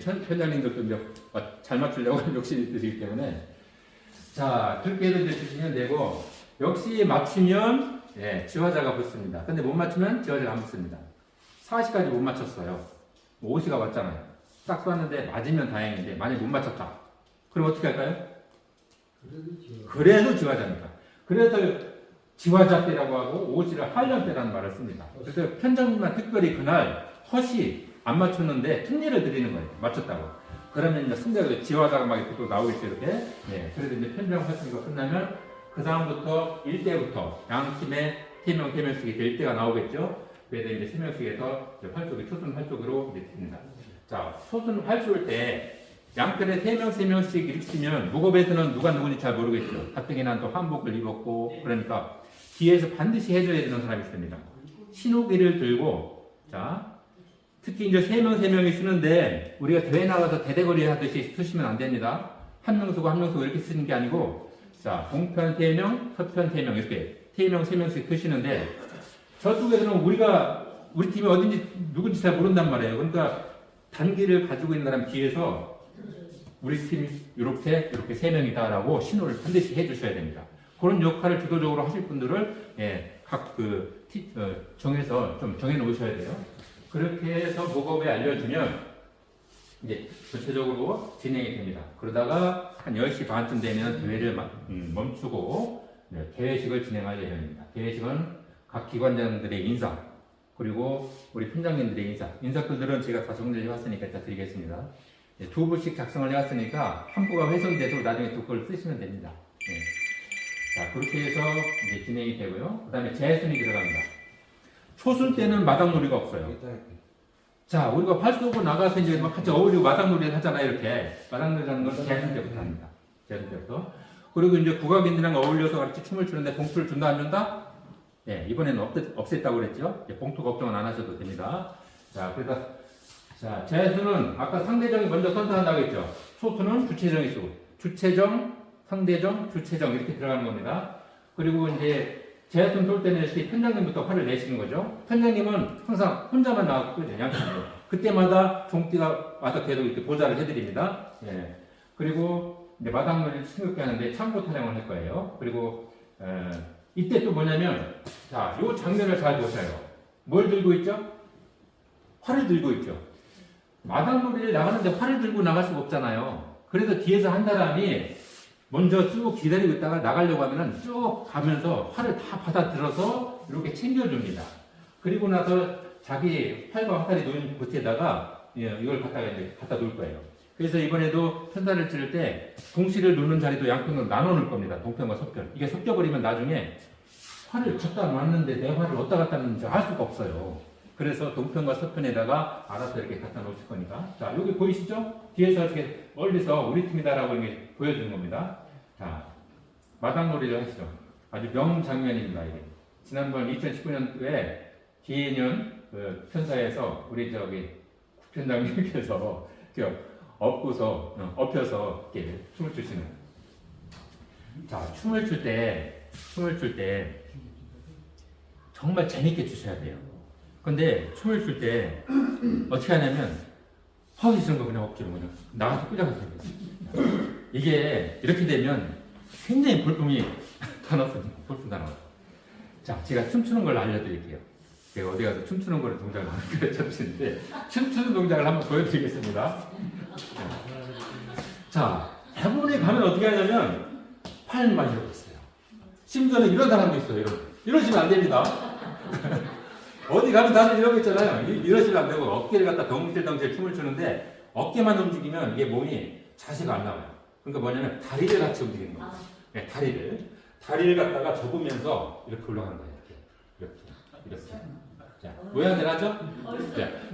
편장님들도 이제 잘 맞추려고 욕심이 있으시기 때문에 자 그렇게 해서 이제 주시면 되고 역시 맞추면 지화자가 붙습니다. 근데 못 맞추면 지화자가 안 붙습니다. 4시까지 못 맞췄어요. 5시가 왔잖아요. 딱 쐈는데 맞으면 다행인데 만약 못 맞췄다. 그럼 어떻게 할까요? 그래도 지화자입니다. 그래서 지화자 때라고 하고 오지를 활년 때라는 말을 씁니다. 그래서 편장님만 특별히 그날 헛이 안 맞췄는데 특례를 드리는 거예요. 맞췄다고. 그러면 이제 승자가 지화자가 막 이렇게 또 나오겠죠 이렇게. 그래서 이제 편장 활동이 끝나면 그 다음부터 1대부터 양 팀의 3명씩 이제 1대가 나오겠죠. 그래서 이제 3명씩에서 활쪽이 초순 활쪽으로 이제 됩니다. 자, 초순 활쪽일 때 양편에 3명씩 이렇게 치면 무겁에서는 누가 누군지 잘 모르겠죠. 가뜩이나 또 한복을 입었고 그러니까 뒤에서 반드시 해줘야 되는 사람이 있습니다. 신호기를 들고 자 특히 이제 3명이 쓰는데 우리가 대회 나가서 대대거리 하듯이 쓰시면 안 됩니다. 한 명 쓰고 한 명 쓰고 이렇게 쓰는 게 아니고 자 동편 3명, 서편 3명 이렇게 3명씩 쓰시는데 저쪽에서는 우리 팀이 어딘지 누군지 잘 모른단 말이에요. 그러니까 단기를 가지고 있는 사람 뒤에서 우리 팀 이렇게 3명이다라고 신호를 반드시 해주셔야 됩니다. 그런 역할을 주도적으로 하실 분들을 각 정해서 좀 정해 놓으셔야 돼요. 그렇게 해서 목업에 알려주면 이제 전체적으로 진행이 됩니다. 그러다가 한 10시 반쯤 되면 대회를 멈추고 개회식을 진행할 예정입니다. 개회식은 각 기관장들의 인사 그리고 우리 팀장님들의 인사글들은 제가 다 정리를 해왔으니까 이따 드리겠습니다. 2부씩 작성을 해왔으니까 한 부가 훼손돼도 나중에 2부를 쓰시면 됩니다. 자 그렇게 해서 이제 진행이 되고요. 그 다음에 재순이 들어갑니다. 초순 때는 마당놀이가 없어요. 자 우리가 활 쏘고 나가서 이제 막 같이 어울리고 마당놀이를 하잖아요. 이렇게 마당놀이 하는 건 재순 때부터 합니다. 재순 때부터. 그리고 이제 국악인들이랑 어울려서 같이 춤을 추는데 봉투를 준다 안 준다? 이번에는 없앴다고 그랬죠. 봉투 걱정은 안 하셔도 됩니다. 자 그래서 자 재순은 아까 상대정이 먼저 선택한다고 했죠. 초순은 주체정이 쓰고 주체정, 상대정, 주체정 이렇게 들어가는 겁니다. 그리고 이제 재순 쏠 때는 이렇게 편장님부터 활을 내시는 거죠. 편장님은 항상 혼자만 나왔고 양쪽으로 그때마다 종띠가 와서 계속 이렇게 보좌를 해드립니다. 그리고 이제 마당놀이를 싱겁게 하는데 참고 타령을 할 거예요. 그리고 이때 또 뭐냐면 자, 요 장면을 잘 보셔요. 뭘 들고 있죠? 활을 들고 있죠. 마당놀이를 나가는데 활을 들고 나갈 수가 없잖아요. 그래서 뒤에서 한 사람이 먼저 쭉 기다리고 있다가 나가려고 하면은 쭉 가면서 활을 다 받아 들어서 이렇게 챙겨줍니다. 그리고 나서 자기 활과 화살이 놓인 곳에다가 이걸 갖다 놓을 거예요. 그래서 이번에도 편사를 치를 때 동시를 놓는 자리도 양편으로 나눠 놓을 겁니다. 동편과 서편. 이게 섞여버리면 나중에 활을 갖다 놨는데 내 활을 어디다 갖다 놨는지 알 수가 없어요. 그래서 동편과 서편에다가 알아서 이렇게 갖다 놓으실 거니까. 자, 여기 보이시죠? 뒤에서 이렇게 멀리서 우리 팀이다라고 이렇게 보여주는 겁니다. 자, 마당놀이를 하시죠. 아주 명장면입니다, 이게. 지난번 2019년도에 기해년 편사에서 우리 국편장님께서 엎혀서 이렇게 춤을 추시는. 자, 춤을 출 때 정말 재밌게 추셔야 돼요. 근데 춤을 출 때 어떻게 하냐면 하기 싫은 거 그냥 억지로 그냥 나가서 꾸려가세요. 이게 이렇게 되면 굉장히 볼품이 다 나왔습니다. 볼품 다 나와요. 자, 제가 춤추는 걸 알려드릴게요. 제가 어디 가서 춤추는 거를 동작을 하는 그랬었는데 춤추는 동작을 한번 보여드리겠습니다. 자, 대부분에 가면 어떻게 하냐면 팔만 이러고 있어요. 심지어는 이런 사람도 있어요. 이러시면 안 됩니다. 어디 가면 다들 이러고 있잖아요. 이러시면 안 되고 어깨를 갖다 덩실덩실 춤을 추는데 어깨만 움직이면 이게 몸이 자세가 안 나와요. 그러니까 뭐냐면 다리를 같이 움직이는 거예요. 네, 다리를 갖다가 접으면서 이렇게 올라가는 거예요. 이렇게. 자, 모양들 하죠?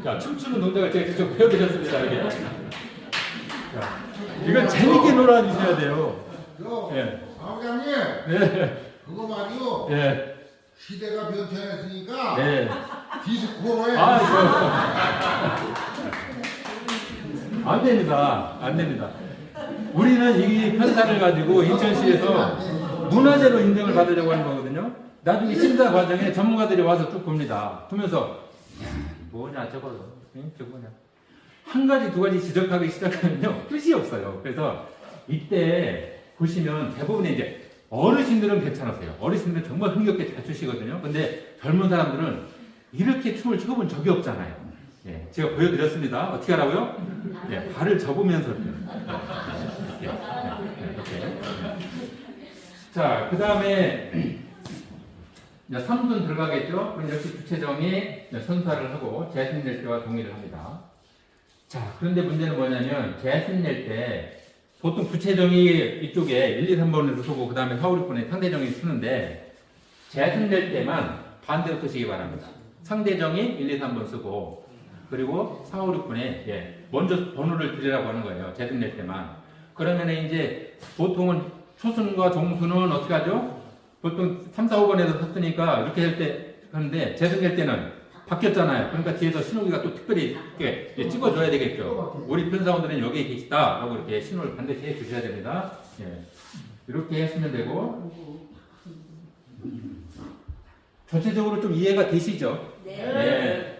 자, 춤추는 동작을 제가 직접 보여드렸습니다. 이게. 자, 이건 재밌게 놀아주셔야 돼요. 예. 사무장님, 네. 그거 말이요. 네. 시대가 변천했으니까 네. 디스코로 해. 안 됩니다. 안 됩니다. 우리는 이 편사를 가지고 인천시에서 문화재로 인정을 받으려고 하는 거거든요. 나중에 심사 과정에 전문가들이 와서 쭉 봅니다. 보면서 뭐냐 저거 저거냐 한 가지 두 가지 지적하기 시작하면요 끝이 없어요. 그래서 이때 보시면 대부분의 이제 어르신들은 괜찮았어요. 어르신들은 정말 흥겹게 잘 추시거든요. 근데 젊은 사람들은 이렇게 춤을 춰본 적이 없잖아요. 예, 제가 보여드렸습니다. 어떻게 하라고요? 예, 발을 접으면서 이렇게. 자, 그 다음에 3분 들어가겠죠? 그럼 역시 주체정이 선사를 하고 재심 낼 때와 동의를 합니다. 자, 그런데 문제는 뭐냐면 재심 낼 때 보통 부채정이 이쪽에 1, 2, 3번으로 쓰고 그 다음에 4, 5, 6번에 상대정이 쓰는데 재심 낼 때만 반대로 쓰시기 바랍니다. 상대정이 1, 2, 3번 쓰고 그리고 4, 5, 6번에 먼저 번호를 드리라고 하는 거예요. 재심 낼 때만. 그러면 이제 보통은 초순과 종순은 어떻게 하죠? 보통 3, 4, 5번에서 썼으니까 이렇게 할 때 하는데 재심 낼 때는 바뀌었잖아요. 그러니까 뒤에서 신호기가 또 특별히 이렇게 찍어줘야 되겠죠. 우리 편사원들은 여기에 계시다 하고 이렇게 신호를 반드시 해주셔야 됩니다. 예. 이렇게 하시면 되고 전체적으로 좀 이해가 되시죠? 네.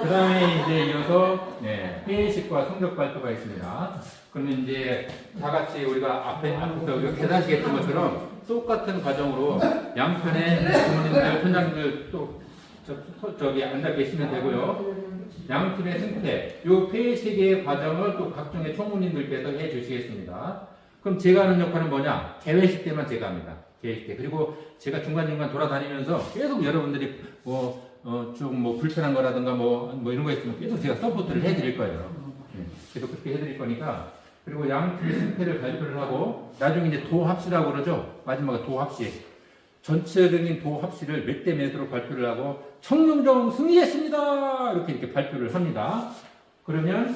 그 다음에 이제 이어서 회의식과 성적 발표가 있습니다. 그러면 이제 다 같이 우리가 앞에서 계산식 했던 것처럼 똑같은 과정으로 양편에 부모님들, 편장들 또 저기 앉아 계시면 되고요. 양팀의 승패, 요 회의식의 과정을 또 각종의 총무님들께서 해 주시겠습니다. 그럼 제가 하는 역할은 뭐냐? 개회식 때만 제가 합니다. 개회식 때. 그리고 제가 중간중간 돌아다니면서 계속 여러분들이 좀 불편한 거라든가 뭐 이런 거 있으면 계속 제가 서포트를 해드릴 거예요. 계속 그렇게 해드릴 거니까. 그리고 양팀의 승패를 발표를 하고, 나중에 이제 도합시라고 그러죠? 마지막에 도합시. 전체적인 도합시를 몇 대 몇으로 발표를 하고, 청룡정 승리했습니다! 이렇게 발표를 합니다. 그러면,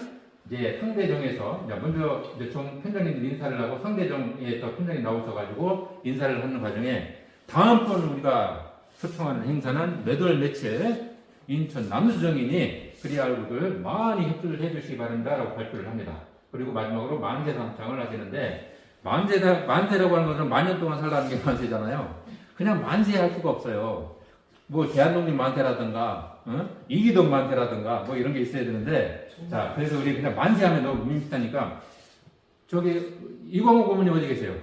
이제 상대정에서, 먼저 이제 편장님들 인사를 하고, 상대정에서 편장이 나오셔가지고, 인사를 하는 과정에, 다음번 우리가 초청하는 행사는 몇 월 며칠, 인천 남수정이니, 그리 알고들 많이 협조를 해주시기 바랍니다. 라고 발표를 합니다. 그리고 마지막으로 만세 상창을 하시는데, 만세라고 하는 것은 만년 동안 살라는 게 만세잖아요. 그냥 만세할 수가 없어요. 뭐 대한독립 만세라든가 이기동 만세라든가 뭐 이런 게 있어야 되는데, 자, 그래서 우리 그냥 만세하면 너무 밋밋하니까 저기 이광호 고모님 어디 계세요?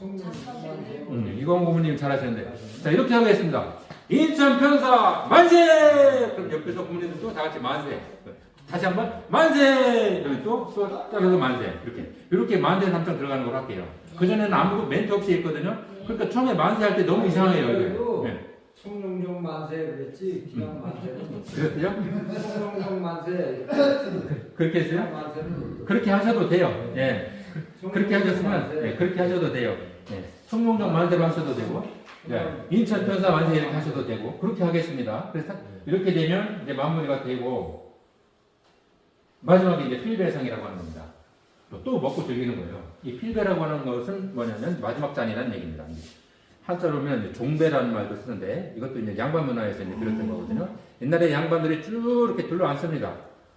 이광호 고모님 잘하시는데, 자, 이렇게 하겠습니다. 인천 편사 만세! 그럼 옆에서 고모님들 또 다 같이 만세. 다시 한번 만세! 이러면 또 따라서 만세. 이렇게 만세 3점 들어가는 걸 할게요. 그전에는 아무 멘트 없이 했거든요. 그러니까 처음에 만세할 때 너무 이상해요. 네. 청룡정 만세 그랬지 기왕 만세는 그랬어요? 청룡정 만세 그렇게 했어요? 만세는 그렇게 하셔도 돼요. 예. 그렇게 하셨으면 그렇게 하셔도 돼요. 청룡정 만세로 하셔도 되고, 인천 편사 만세 이렇게 하셔도 되고, 그렇게 하겠습니다. 그래서 이렇게 되면 이제 마무리가 되고, 마지막에 이제 필배상이라고 하는 겁니다. 또 먹고 즐기는 거예요. 이 필배라고 하는 것은 뭐냐면 마지막 잔이라는 얘기입니다. 한자로면 종배라는 말도 쓰는데, 이것도 이제 양반 문화에서 이제 비롯된 거거든요. 옛날에 양반들이 쭉 이렇게 둘러 앉습니다.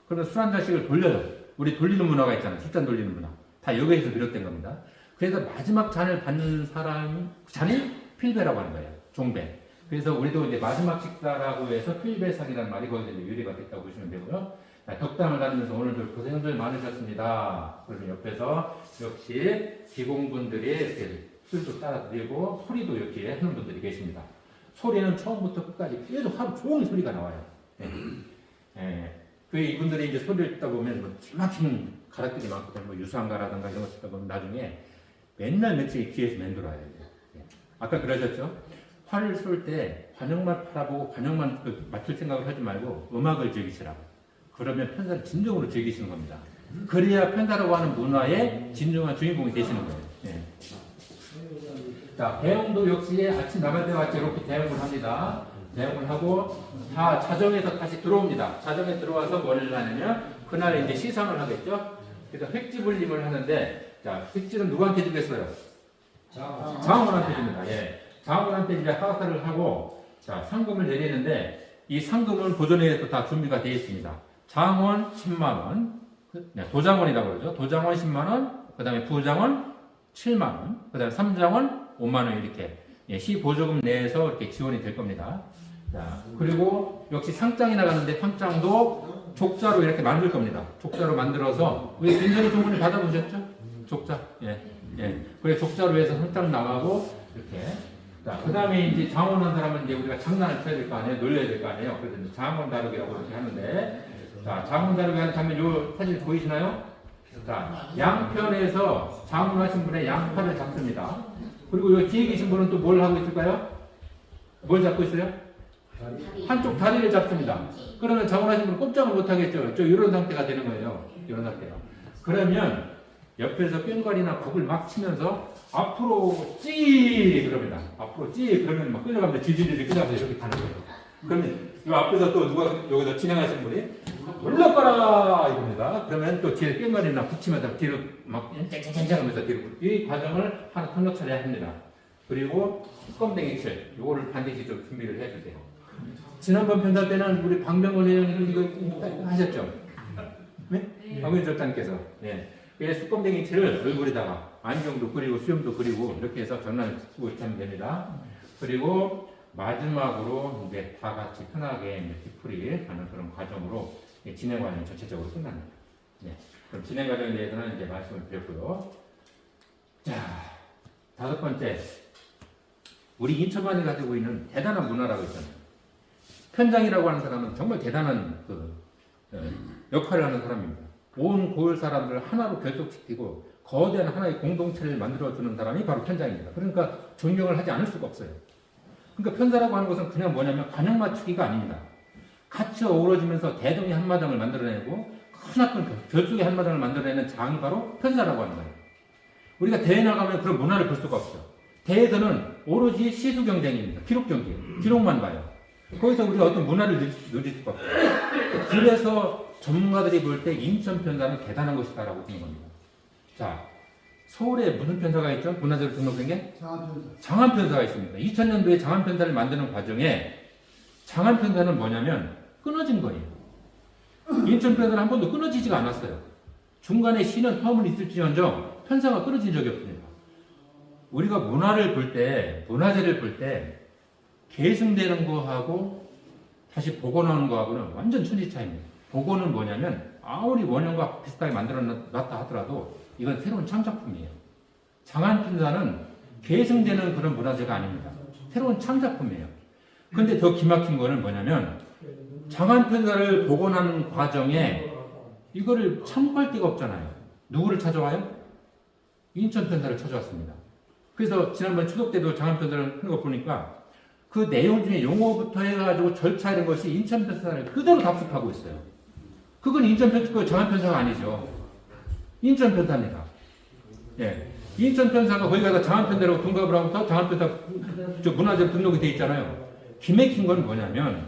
그러면 술 한 잔씩을 돌려요. 우리 돌리는 문화가 있잖아요. 술잔 돌리는 문화. 다 여기에서 비롯된 겁니다. 그래서 마지막 잔을 받는 잔이 필배라고 하는 거예요. 종배. 그래서 우리도 이제 마지막 식사라고 해서 필배상이라는 말이 거기서 이제 유래가 됐다고 보시면 되고요. 덕담을 나누면서 오늘도 고생들 많으셨습니다. 그러면 옆에서 역시 기공분들이 이렇게 술도 따라 드리고 소리도 이렇게 하는 분들이 계십니다. 소리는 처음부터 끝까지 계속 하루 종일 소리가 나와요. 그 이분들이 이제 소리를 듣다 보면 뭐 기막힌 가락들이 많거든요. 뭐 유수한가라든가 이런 거 듣다 보면 나중에 맨날 며칠 귀에서 맴돌아요. 아까 그러셨죠? 활을 쏠 때 관역만 바라보고 관역만 맞출 생각을 하지 말고 음악을 즐기시라고. 그러면 편사를 진정으로 즐기시는 겁니다. 그래야 편사라고 하는 문화의 진정한 주인공이 되시는 거예요. 예. 자, 대형도 역시 아침 나갈 때 같이 이렇게 대형을 합니다. 대형을 하고 다 자정에서 다시 들어옵니다. 자정에 들어와서 뭘 하냐면 그날 이제 시상을 하겠죠. 그래서 획지불림을 하는데, 자, 획지는 누구한테 주겠어요? 장원한테 줍니다. 예. 장원한테 이제 하사를 하고, 자, 상금을 내리는데, 이 상금은 보존회에서 다 준비가 되어 있습니다. 장원 10만원, 도장원이라고 그러죠. 도장원 10만원, 그 다음에 부장원 7만원, 그 다음에 3장원 5만원 이렇게, 예, 시 보조금 내에서 이렇게 지원이 될 겁니다. 자, 그리고 역시 상장이 나가는데 상장도 족자로 이렇게 만들 겁니다. 족자로 만들어서, 우리 민선이 조문을 받아보셨죠? 족자. 예. 예. 그래, 족자로 해서 상장 나가고, 이렇게. 자, 그 다음에 이제 장원한 사람은 이제 우리가 장난을 쳐야 될 거 아니에요? 놀려야 될 거 아니에요? 그래서 이제 장원 다루기라고 이렇게 하는데, 자, 장원 다루기 하는 장면, 요 사진 보이시나요? 자, 양편에서 장원하신 분의 양팔을 잡습니다. 그리고 요 뒤에 계신 분은 또 뭘 하고 있을까요? 뭘 잡고 있어요? 한쪽 다리를 잡습니다. 그러면 장원하신 분은 꼼짝을 못 하겠죠. 이런 상태가 되는 거예요. 이런 상태가. 그러면 옆에서 꽹과리나 북을 막 치면서 앞으로 찌 그럽니다. 앞으로 찌 그러면 막 끌려가면서 지지지지 끌려가면서 이렇게 가는 거예요. 그러면 이 앞에서 또 누가 여기서 진행하시는 분이 올라가라 이겁니다. 그러면 또 뒤에 꽹과리나 북 치면서 뒤로 막 쨍쨍쨍쨍 하면서 뒤로 이 과정을 한 차례 합니다. 그리고 뚜껑댕이 칠 요거를 반드시 좀 준비를 해주세요. 지난번 편사 때는 우리 박명훈 회장님 이거 하셨죠? 네? 박명훈 절단께서. 네. 그래서 뚜껑댕이 칠을 얼굴에다가 안경도 그리고 수염도 그리고 이렇게 해서 장난을 치고 이렇게 하면 됩니다. 그리고 마지막으로 이제 다 같이 편하게 이제 뒤풀이 하는 그런 과정으로 진행 과정이 전체적으로 끝납니다. 네. 그럼 진행 과정에 대해서는 이제 말씀을 드렸고요. 자, 다섯 번째. 우리 인천만이 가지고 있는 대단한 문화라고 있잖아요. 편장이라고 하는 사람은 정말 대단한 역할을 하는 사람입니다. 온 고을 사람들을 하나로 결속시키고 거대한 하나의 공동체를 만들어주는 사람이 바로 편장입니다. 그러니까 존경을 하지 않을 수가 없어요. 그러니까 편사라고 하는 것은 그냥 뭐냐면 관역 맞추기가 아닙니다. 같이 어우러지면서 대동의 한마당을 만들어내고 크나큰 결속의 한마당을 만들어내는 장이 바로 편사라고 하는 거예요. 우리가 대회 나가면 그런 문화를 볼 수가 없죠. 대회에서는 오로지 시수 경쟁입니다. 기록 경기, 기록만 봐요. 거기서 우리가 어떤 문화를 누릴 수가 없어요. 그래서 전문가들이 볼 때 인천 편사는 대단한 것이다라고 보는 겁니다. 자, 서울에 무슨 편사가 있죠? 문화재로 등록된 게? 장안 편사가 있습니다. 2000년도에 장안 편사를 만드는 과정에 장안 편사는 뭐냐면 끊어진 거예요. 인천 편사는 한 번도 끊어지지가 않았어요. 중간에 쉬는 텀은 있을지언정 편사가 끊어진 적이 없습니다. 우리가 문화를 볼 때, 문화재를 볼 때 계승되는 거하고 다시 복원하는 거하고는 완전 천지 차이입니다. 복원은 뭐냐면 아무리 원형과 비슷하게 만들어놨다 하더라도 이건 새로운 창작품이에요. 장안 편사는 계승되는 그런 문화재가 아닙니다. 새로운 창작품이에요. 근데 더 기막힌 거는 뭐냐면 장안 편사를 복원하는 과정에 이거를 참고할 데가 없잖아요. 누구를 찾아와요? 인천 편사를 찾아왔습니다. 그래서 지난번 추석 때도 장안 편사를 하는 거 보니까 그 내용 중에 용어부터 해가지고 절차 이런 것이 인천 편사를 그대로 답습하고 있어요. 그건 인천 편사, 장안 편사가 아니죠. 인천 편사입니다. 예. 인천 편사가 거기 가서 장안 편사라고 등급을 하고 장안 편사 문화재로 등록이 돼 있잖아요. 기맥힌 건 뭐냐면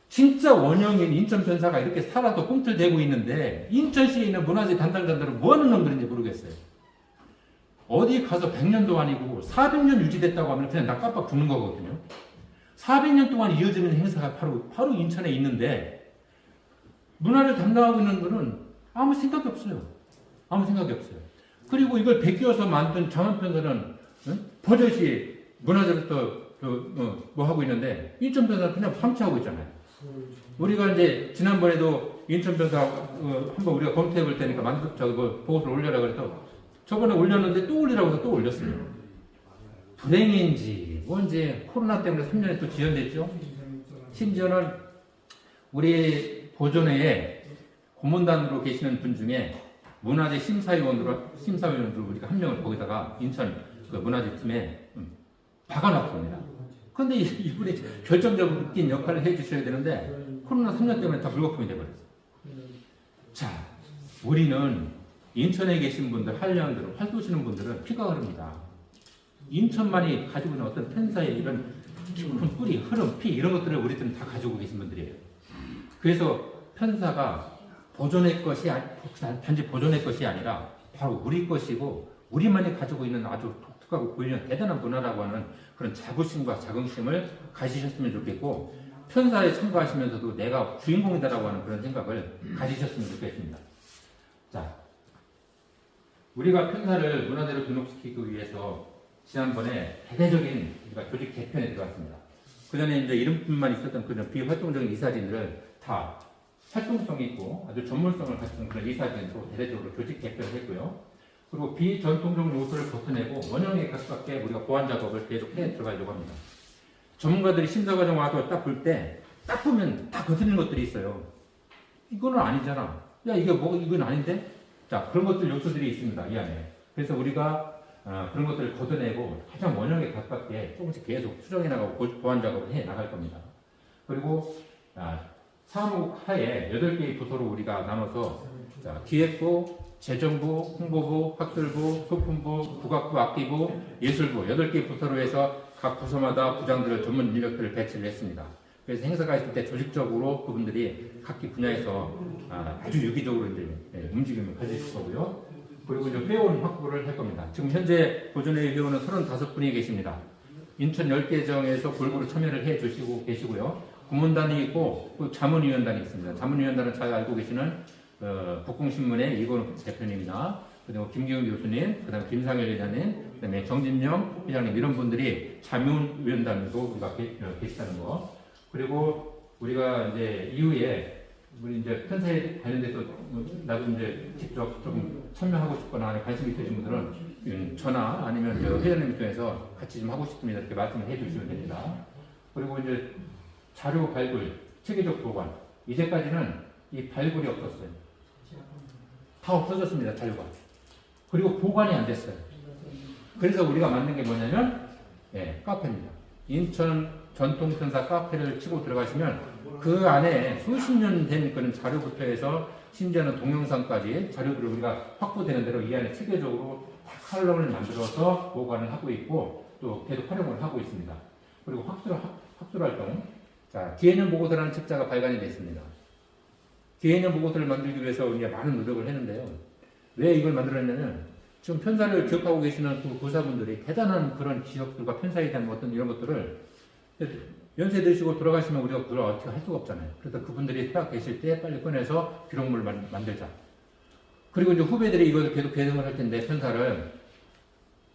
진짜 원형인 인천 편사가 이렇게 살아서 꿈틀대고 있는데 인천시에 있는 문화재 담당자들은 뭐 하는 놈들인지 모르겠어요. 어디 가서 100년도 아니고 400년 유지됐다고 하면 그냥 나 깜빡 죽는 거거든요. 400년 동안 이어지는 행사가 바로 인천에 있는데 문화를 담당하고 있는 분은 아무 생각이 없어요. 아무 생각이 없어요. 그리고 이걸 베껴서 만든 장안편사는 버젓이 문화재부터 뭐 하고 있는데 인천편사는 그냥 방치하고 있잖아요. 우리가 이제 지난번에도 인천편사 한번 우리가 검토해 볼 테니까 보고서를 올려라 그래서 저번에 올렸는데 또 올리라고 해서 또 올렸어요. 불행인지 뭔지 코로나 때문에 3년에 또 지연됐죠. 심지어는 우리 보존회에 고문단으로 계시는 분 중에 문화재 심사위원으로 우리가 한 명을 거기다가 인천 그 문화재 팀에 박아놨습니다. 근데 이분이 결정적인 역할을 해주셔야 되는데 코로나 3년 때문에 다 물거품이 돼버렸어요. 자, 우리는 인천에 계신 분들, 한량들은, 활도시는 분들은 피가 흐릅니다. 인천만이 가지고 있는 어떤 편사의 이런 깊은 뿌리, 흐름, 피 이런 것들을 우리들은 다 가지고 계신 분들이에요. 그래서 편사가 보존의 것이 단지 보존의 것이 아니라 바로 우리 것이고 우리만이 가지고 있는 아주 독특하고 고유한 대단한 문화라고 하는 그런 자부심과 자긍심을 가지셨으면 좋겠고 편사에 참가하시면서도 내가 주인공이다라고 하는 그런 생각을 가지셨으면 좋겠습니다. 자, 우리가 편사를 문화재로 등록시키기 위해서 지난번에 대대적인 우리가 조직 개편에 들어갔습니다. 그 전에 이제 이름뿐만 있었던 그런 비활동적인 이사진들을 다 활동성 있고 아주 전문성을 갖춘 그런 이사진으로 대대적으로 조직 개편을 했고요. 그리고 비전통적 요소를 벗어내고 원형에 가깝게 우리가 보완 작업을 계속 해 들어가려고 합니다. 전문가들이 심사 과정 와서 딱 볼 때 딱 보면 다 거슬리는 것들이 있어요. 이거는 아니잖아. 야 이게 뭐 이건 아닌데? 자 그런 것들 요소들이 있습니다 이 안에. 그래서 우리가 그런 것들을 걷어내고 가장 원형에 가깝게 조금씩 계속 수정해 나가고 보완 작업을 해 나갈 겁니다. 그리고 사무국 하에 8개의 부서로 우리가 나눠서 기획부, 재정부, 홍보부, 학술부, 소품부, 국악부, 악기부, 예술부 8개의 부서로 해서 각 부서마다 부장들을 전문 인력들을 배치를 했습니다. 그래서 행사가 있을 때 조직적으로 그분들이 각기 분야에서 아주 유기적으로 이제 움직임을 가지실 거고요. 그리고 이제 회원 확보를 할 겁니다. 지금 현재 보존회의 회원은 35분이 계십니다. 인천 10개정에서 골고루 참여를 해 주시고 계시고요. 고문단이 있고 또 자문위원단이 있습니다. 자문위원단은 잘 알고 계시는 북궁신문의 이건욱 대표님이나 그리고 김기훈 교수님, 그다음에 김상열 회장님, 그다음에 정진영 회장님 이런 분들이 자문위원단으로 우리가 계시다는 거. 그리고 우리가 이제 이후에 우리 이제 편사에 관련돼서 나도 이제 직접 좀 참여하고 싶거나 관심이 있으신 분들은 전화 아니면 회장님 통해서 같이 좀 하고 싶습니다 이렇게 말씀을 해주시면 됩니다. 그리고 이제 자료 발굴, 체계적 보관 이제까지는 이 발굴이 없었어요. 다 없어졌습니다 자료가. 그리고 보관이 안 됐어요. 그래서 우리가 만든 게 뭐냐면 카페입니다. 인천 전통편사 카페를 치고 들어가시면 그 안에 수십 년 된 그런 자료부터 해서 심지어는 동영상까지 자료들을 우리가 확보되는 대로 이 안에 체계적으로 칼럼을 만들어서 보관을 하고 있고 또 계속 활용을 하고 있습니다. 그리고 학술 활동. 자, 기해년 보고서라는 책자가 발간이 됐습니다. 기해년 보고서를 만들기 위해서 우리가 많은 노력을 했는데요. 왜 이걸 만들었냐면 지금 편사를 기억하고 계시는 그 교사분들이 대단한 그런 기억들과 편사에 대한 어떤 이런 것들을 연세 드시고 돌아가시면 우리가 그걸 어떻게 할 수가 없잖아요. 그래서 그분들이 딱 계실 때 빨리 꺼내서 기록물을 만들자. 그리고 이제 후배들이 이걸 계속 개정을 할 텐데 편사를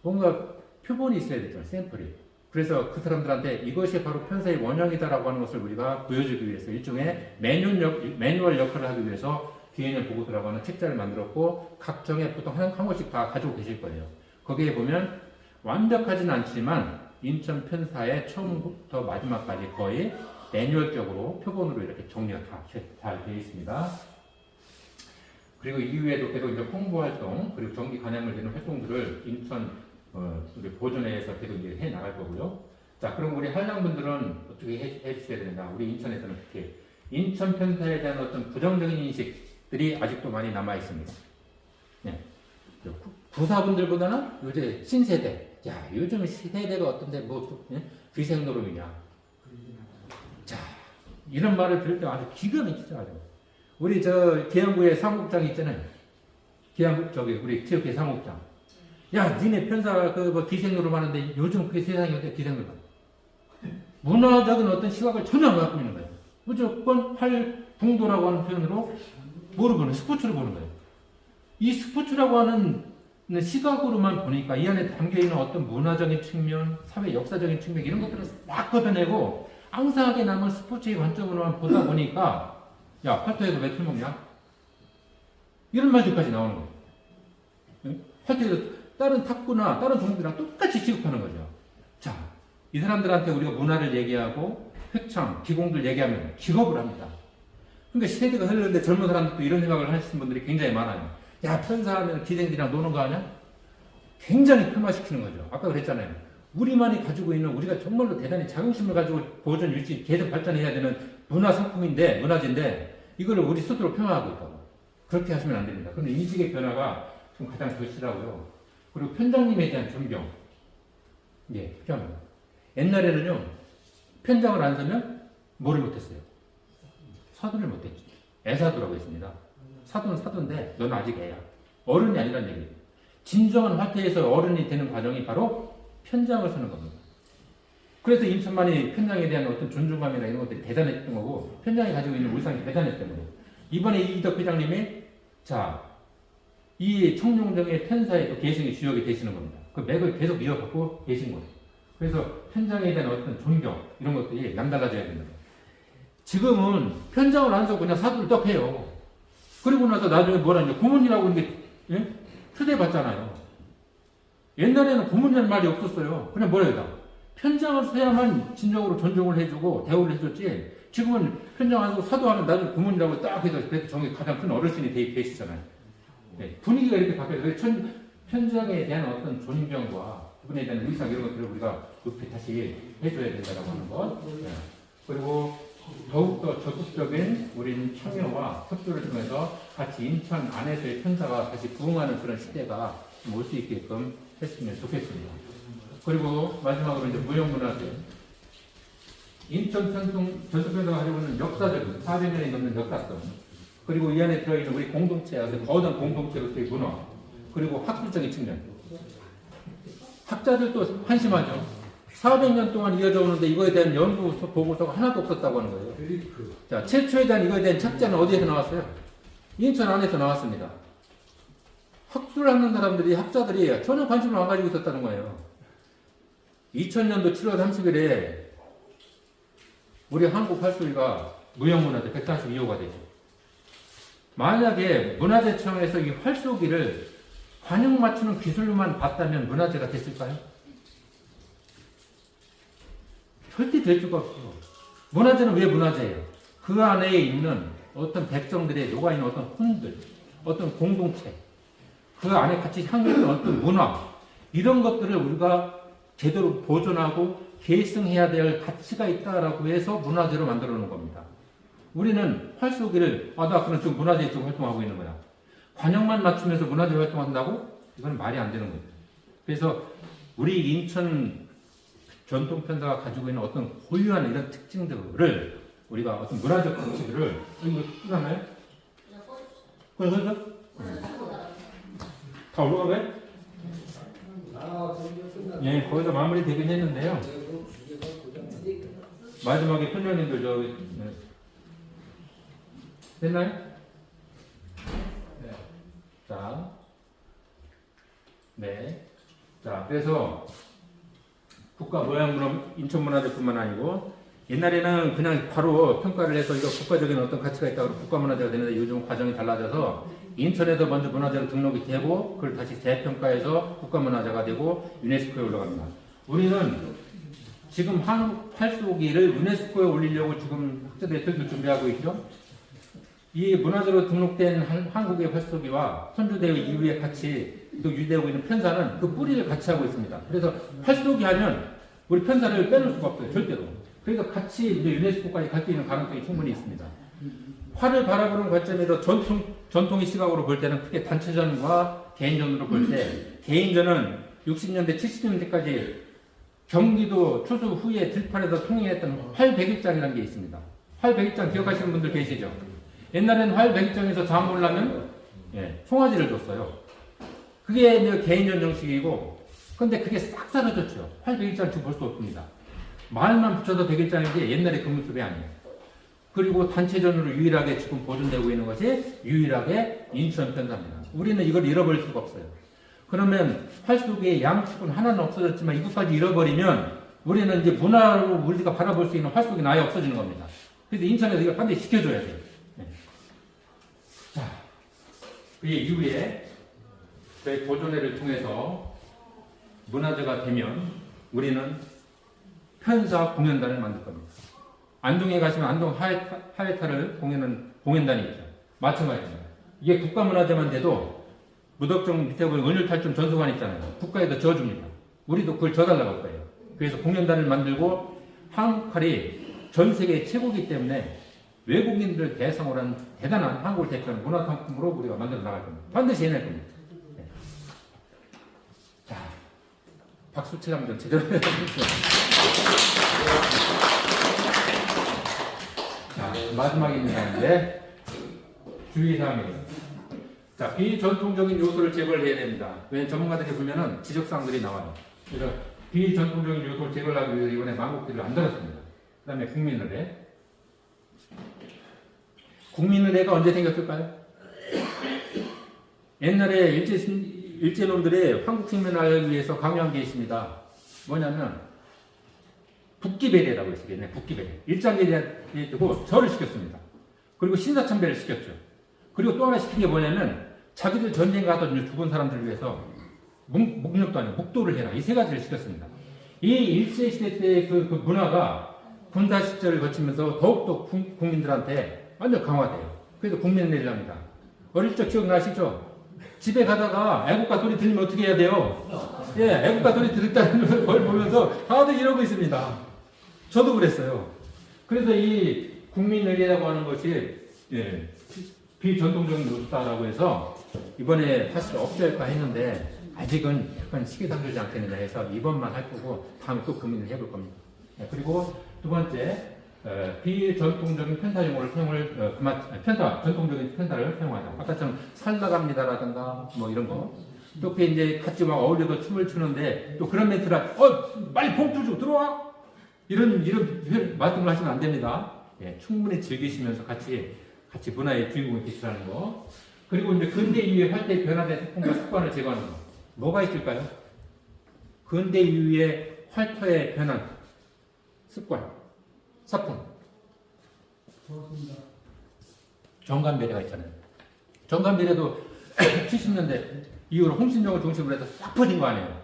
뭔가 표본이 있어야 되죠. 샘플이. 그래서 그 사람들한테 이것이 바로 편사의 원형이다라고 하는 것을 우리가 보여주기 위해서 일종의 매뉴얼 역할을 하기 위해서 기해년 보고서라고 하는 책자를 만들었고 각정에 보통 한 권씩 다 가지고 계실 거예요. 거기에 보면 완벽하진 않지만 인천 편사의 처음부터 마지막까지 거의 매뉴얼적으로 표본으로 이렇게 정리가 다 잘 되어 있습니다. 그리고 이후에도 계속 이제 홍보 활동 그리고 정기 간양을 되는 활동들을 인천 우리 보존회에서 계속 이제 해 나갈 거고요. 자, 그럼 우리 한량분들은 어떻게 해 주셔야 되는가? 우리 인천에서는 특히 인천 편사에 대한 어떤 부정적인 인식들이 아직도 많이 남아 있습니다. 네. 구사분들보다는 요새 신세대. 야, 요즘 세대가 어떤데 뭐 귀생노름이냐. 자, 이런 말을 들을 때 아주 기가 막히더라고요. 우리 저 계양구의 사무국장 있잖아요. 계양구 저기 우리 지역의 사무국장. 야, 니네 편사 그 뭐 기생노름 하는데 요즘 그게 세상에 어때 기생노름? 문화적인 어떤 시각을 전혀 안 갖고 있는 거예요. 무조건 활붕도라고 하는 표현으로 뭐를 보는 스포츠를 보는 거예요. 이 스포츠라고 하는 시각으로만 보니까 이 안에 담겨있는 어떤 문화적인 측면, 사회 역사적인 측면 이런 것들을 싹 걷어내고 앙상하게 남은 스포츠의 관점으로만 보다 보니까 야, 팔도에서 왜 술 먹냐? 이런 말들까지 나오는 거예요. 팔도에서 다른 탁구나 다른 종목들이랑 똑같이 취급하는 거죠. 자, 이 사람들한테 우리가 문화를 얘기하고 획창, 기공들 얘기하면 기겁을 합니다. 그러니까 시대가 흐르는데 젊은 사람들도 이런 생각을 하시는 분들이 굉장히 많아요. 야, 편사하면 기생들이랑 노는 거 아니야? 굉장히 폄하시키는 거죠. 아까 그랬잖아요. 우리만이 가지고 있는 우리가 정말로 대단히 자긍심을 가지고 보존 유지 계속 발전해야 되는 문화 상품인데 문화재인데 이걸 우리 스스로 폄하하고 있다고. 그렇게 하시면 안 됩니다. 그럼 인식의 변화가 좀 가장 절실하고요. 그리고 편장님에 대한 존경. 예, 필요합니다. 옛날에는요, 편장을 안 서면 뭐를 못했어요? 사도를 못했죠. 애사도라고 했습니다. 사도는 사도인데 넌 아직 애야. 어른이 아니란 얘기예요. 진정한 화태에서 어른이 되는 과정이 바로 편장을 서는 겁니다. 그래서 인천만이 편장에 대한 어떤 존중감이나 이런 것들이 대단했던 거고 편장이 가지고 있는 울상이 대단했던 거예요. 이번에 이덕 회장님이 자, 이 청룡정의 편사의 또 계승의 주역이 되시는 겁니다. 그 맥을 계속 이어갖고 계신 거예요. 그래서 편장에 대한 어떤 존경 이런 것들이 남달라져야 됩니다. 지금은 편장을 안 써고 그냥 사도를 떡 해요. 그리고 나서 나중에 뭐라 이제 고문이라고 이게 예? 초대받잖아요. 옛날에는 고문이라는 말이 없었어요. 그냥 뭐라 해야 편장을 써야만 진정으로 존중을 해주고 대우를 해줬지. 지금은 편장 안 쓰고 사도하면 나중에 고문이라고 딱 해서 그래서 정이 가장 큰 어르신이 계시잖아요. 네, 분위기가 이렇게 바뀌어요. 편장에 대한 어떤 존경과 그분에 대한 의상 이런 것들을 우리가 높이 다시 해줘야 된다고 하는 것. 네. 그리고 더욱더 적극적인 우리 참여와 협조를 통해서 같이 인천 안에서의 편사가 다시 부흥하는 그런 시대가 올 수 있게끔 했으면 좋겠습니다. 그리고 마지막으로 이제 무형문화재. 인천 전통편사가 가지고 있는 역사적인 400년이 넘는 역사성, 그리고 이 안에 들어있는 우리 공동체, 거대한 공동체로서의 문화, 그리고 학술적인 측면. 학자들도 한심하죠. 400년 동안 이어져 오는데 이거에 대한 연구 보고서가 하나도 없었다고 하는 거예요. 자, 최초에 대한 이거에 대한 책자는 어디에서 나왔어요? 인천 안에서 나왔습니다. 학술하는 사람들이, 학자들이 전혀 관심을 안 가지고 있었다는 거예요. 2000년도 7월 30일에 우리 한국 활쏘기가 무형문화재 142호가 되죠. 만약에 문화재청에서 이 활쏘기를 관용 맞추는 기술로만 봤다면 문화재가 됐을까요? 절대 될 수가 없어요. 문화재는 왜 문화재예요? 그 안에 있는 어떤 백성들의 녹아있는 어떤 혼들, 어떤 공동체, 그 안에 같이 향유했던 어떤 문화, 이런 것들을 우리가 제대로 보존하고 계승해야 될 가치가 있다라고 해서 문화재로 만들어 놓은 겁니다. 우리는 활쏘기를, 나 그럼 지금 문화재 쪽 활동하고 있는 거야. 관용만 맞추면서 문화재 활동한다고? 이건 말이 안 되는 거예요. 그래서 우리 인천 전통편사가 가지고 있는 어떤 고유한 이런 특징들을 우리가 어떤 문화적 가치들을 이거 끝나나요? 그래서 다 올라가요? 예, 거기서 마무리 되긴 했는데요. 마지막에 편장님들 됐나요? 네. 자, 네. 자, 그래서 국가모양문화 인천문화재뿐만 아니고 옛날에는 그냥 바로 평가를 해서 이거 국가적인 어떤 가치가 있다고 국가문화재가 되는데 요즘 과정이 달라져서 인천에서 먼저 문화재로 등록이 되고 그걸 다시 재평가해서 국가문화재가 되고 유네스코에 올라갑니다. 우리는 지금 한국 활쏘기를 유네스코에 올리려고 지금 학자들이 슬슬 준비하고 있죠. 이 문화재로 등록된 한국의 활쏘기와 선조대회 이후에 같이 또 유지되고 있는 편사는 그 뿌리를 같이 하고 있습니다. 그래서 활쏘기 하면 우리 편사를 빼놓을 수가 없어요. 절대로. 그래서 같이 이제 유네스코까지 갈 수 있는 가능성이 충분히 있습니다. 활을 바라보는 관점에서 전통의 시각으로 볼 때는 크게 단체전과 개인전으로 볼 때 개인전은 60년대, 70년대까지 경기도 추수 후에 들판에서 통행했던 활 100일장이라는 게 있습니다. 활 100일장 기억하시는 분들 계시죠? 옛날에는 활 100일장에서 장을 보려면 송아지를 줬어요. 그게 이제 개인전 정식이고, 근데 그게 싹 사라졌죠. 활 100일장 지금 볼 수 없습니다. 말만 붙여서 100일장인데 옛날에 금수배 아니에요. 그리고 단체전으로 유일하게 지금 보존되고 있는 것이 유일하게 인천편사입니다. 우리는 이걸 잃어버릴 수가 없어요. 그러면 활쏘기의 양축은 하나는 없어졌지만 이것까지 잃어버리면 우리는 이제 문화로 우리가 바라볼 수 있는 활쏘기는 아예 없어지는 겁니다. 그래서 인천에서 이걸 반드시 지켜줘야 돼요. 네. 자, 그 이후에 저희 보존회를 통해서 문화재가 되면 우리는 편사 공연단을 만들 겁니다. 안동에 가시면 안동 하회타를 공연단이 있죠. 마찬가지입니다. 이게 국가문화재만 돼도 무덕정 밑에 보면 은율탈춤 전수관 있잖아요. 국가에서 지어줍니다. 우리도 그걸 져달라고 할 거예요. 그래서 공연단을 만들고 한국 칼이 전 세계 최고이기 때문에 외국인들 대상으로 한 대단한 한국을 대표하는 문화상품으로 우리가 만들어 나갈 겁니다. 반드시 해낼 겁니다. 네. 자, 박수 치려면 좀 제대로 해야 되겠죠. 자, 마지막입니다. 이제 주의사항입니다. 자, 비전통적인 요소를 제거를 해야 됩니다. 왜냐하면 전문가들이 보면은 지적사항들이 나와요. 그래서 비전통적인 요소를 제거를 하기 위해서 이번에 망국들을 만들었습니다. 그 다음에 국민의례. 국민의례가 언제 생겼을까요? 옛날에 일제놈들이 한국 식민을 위해서 강요한 게 있습니다. 뭐냐면 북기배례라고 했어요. 옛날에 북기배례. 일장배례 두고 절을 시켰습니다. 그리고 신사참배를 시켰죠. 그리고 또 하나 시킨 게 뭐냐면 자기들 전쟁 가던 죽은 사람들을 위해서 묵력도 아니고 묵도를 해라. 이 세 가지를 시켰습니다. 이 일제시대 때 그 문화가 군사 시절을 거치면서 더욱더 국민들한테 완전 강화돼요. 그래서 국민의례를 합니다. 어릴 적 기억나시죠? 집에 가다가 애국가 소리 들리면 어떻게 해야 돼요? 예, 애국가 소리 들었다는 걸 보면서 다들 이러고 있습니다. 저도 그랬어요. 그래서 이 국민의례라고 하는 것이 예, 비전통적인 요소다라고 해서 이번에 사실 없앨까 했는데 아직은 약간 시기상조지 않겠느냐 해서 이번만 할 거고 다음에 또 고민을 해볼 겁니다. 네, 그리고 두 번째 비전통적인 편사 용어를 사용을 전통적인 편사를 사용하자. 아까처럼 살나갑니다라든가 뭐 이런 거. 또 그 이제 같이 막 어울려서 춤을 추는데 또 그런 멘트라 빨리 봉투 줘 들어와 이런 말씀을 하시면 안 됩니다. 예, 충분히 즐기시면서 같이 문화의 주인공이 되시라는 거. 그리고 이제 근대 이후에 활동이 변화된 소품과 습관을 제거하는 거. 뭐가 있을까요? 근대 이후에 활터의 변한 습관, 사품. 정간배례가 있잖아요. 정간배례도 70년대 이후로 홍신정을 중심으로 해서 싹 퍼진 거 아니에요.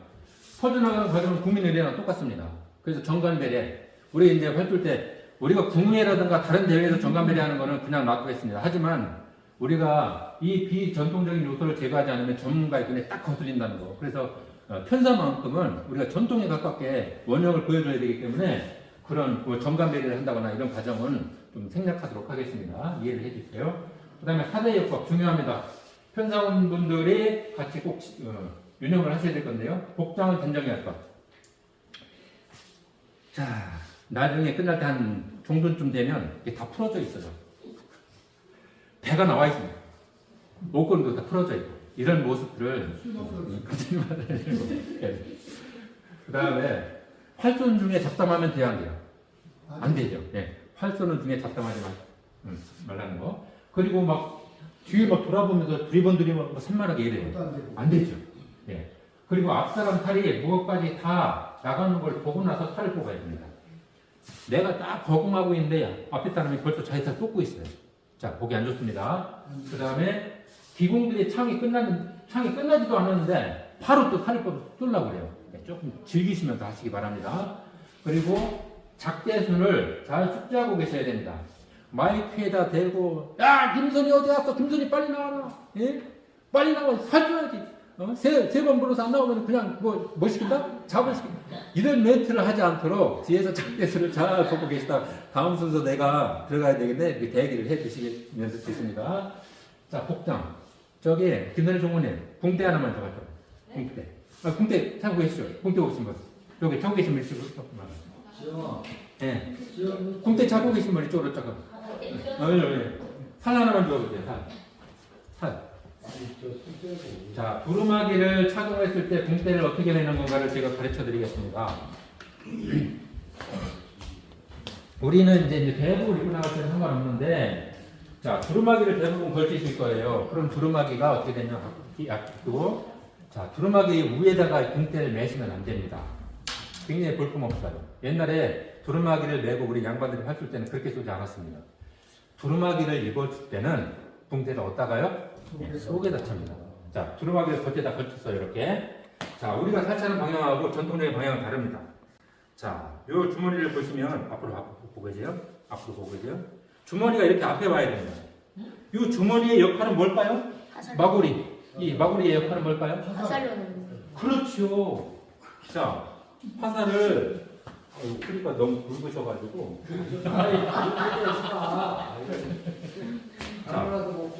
퍼져나가는 과정은 국민의례랑 똑같습니다. 그래서 정간배례, 우리 이제 활동 때 우리가 국무회라든가 다른 대회에서 정간배례 하는 거는 그냥 놔두겠습니다. 하지만 우리가 이 비전통적인 요소를 제거하지 않으면 전문가의 눈에 딱 거슬린다는 거. 그래서 편사만큼은 우리가 전통에 가깝게 원형을 보여줘야 되기 때문에 그런 정간배례를 한다거나 이런 과정은 좀 생략하도록 하겠습니다. 이해를 해주세요. 그 다음에 사대역법 중요합니다. 편사원분들이 같이 꼭 유념을 하셔야 될 건데요. 복장은 단정해야 할 것. 자, 나중에 끝날 때 한 중순쯤 되면 이게 다 풀어져 있어요. 배가 나와 있습니다. 목걸이도 다 풀어져 있고 이런 모습들을 그 다음에 활손 중에 잡담하면 돼야 안 돼요? 안 되죠. 네. 활손은 중에 잡담하지 말라는 거. 그리고 막 뒤에 막 돌아보면서 두리번 산만하게 이래요. 안 되죠. 네. 그리고 앞사람 살이 무엇까지 다 나가는 걸 보고 나서 살을 뽑아야 됩니다. 내가 딱 거공하고 있는데 앞에 사람이 벌써 자기 살 뽑고 있어요. 자, 보기 안 좋습니다. 그 다음에 기공들이 창이 끝나지도 않았는데 바로 또 살을 뚫려고 그래요. 네, 조금 즐기시면서 하시기 바랍니다. 그리고 작대순을 잘 숙지하고 계셔야 됩니다. 마이크에다 대고 야 김선이 어디 갔어? 김선이 빨리 나와라. 예? 빨리 나와. 살줘야지. 세 번 불러서 안 나오면 그냥 뭐 시킨다? 잡을 시킨다. 이런 멘트를 하지 않도록 뒤에서 작대수를 잘 보고 계시다. 다음 순서 내가 들어가야 되겠네. 이렇게 대기를 해 주시면서 되십니다. 자, 복장. 저기, 김선희 종무님, 붕대 하나만 더 가져요. 붕대. 붕대 차고 계시죠? 붕대 오신 분. 여기 차고 계신 분 이쪽으로. 예. 붕대 차고 계신 분 이쪽으로 조금. 살 하나만 주워볼게요, 살. 자, 두루마기를 착용했을 때 붕대를 어떻게 내는 건가를 제가 가르쳐 드리겠습니다. 우리는 이제 대부를 입고 나갈 때는 상관없는데, 자, 두루마기를 대부분 걸치실 거예요. 그럼 두루마기가 어떻게 되냐, 앞두고, 자, 두루마기 위에다가 붕대를 매시면 안 됩니다. 굉장히 볼품없어요. 옛날에 두루마기를 메고 우리 양반들이 활쏠 때는 그렇게 쏘지 않았습니다. 두루마기를 입었을 때는 붕대를 어디다가요? 속에다 찹니다. 자, 두루마기를 겉에다 걸쳤어요, 이렇게. 자, 우리가 살차는 방향하고 전통적인 방향은 다릅니다. 자, 요 주머니를 보시면 앞으로 보고 계세요? 앞으로 보고 계세요? 주머니가 이렇게 앞에 와야 됩니다. 이 주머니의 역할은 뭘까요? 마구리. 이 마구리의 역할은 뭘까요? 화살로는 그렇죠. 자, 화살을 뿌리가 너무 굵으셔가지고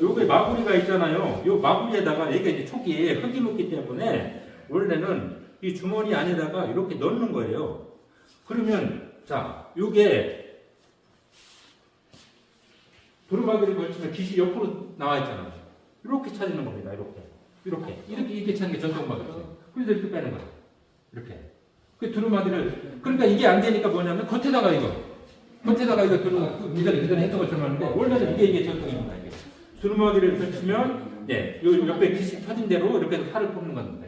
요게 마구리가 있잖아요. 요 마구리에다가 이게 이제 초기에 흙이 묻기 때문에 원래는 이 주머니 안에다가 이렇게 넣는 거예요. 그러면 자, 요게 두루마기를 걸치면 빛이 옆으로 나와 있잖아요. 이렇게 찾는 겁니다. 이렇게 찾는 게 전통마기죠. 그래서 이렇게 빼는 거예요. 이렇게. 그 두루마기를 그러니까 이게 안 되니까 뭐냐면 겉에다가 이거 그대로 했던 것처럼 하는데 원래는 이게 전통입니다. 이게. 두루마기를 걸치면 요 옆에 빛이 터진 대로 이렇게 칼을 뽑는 겁니다.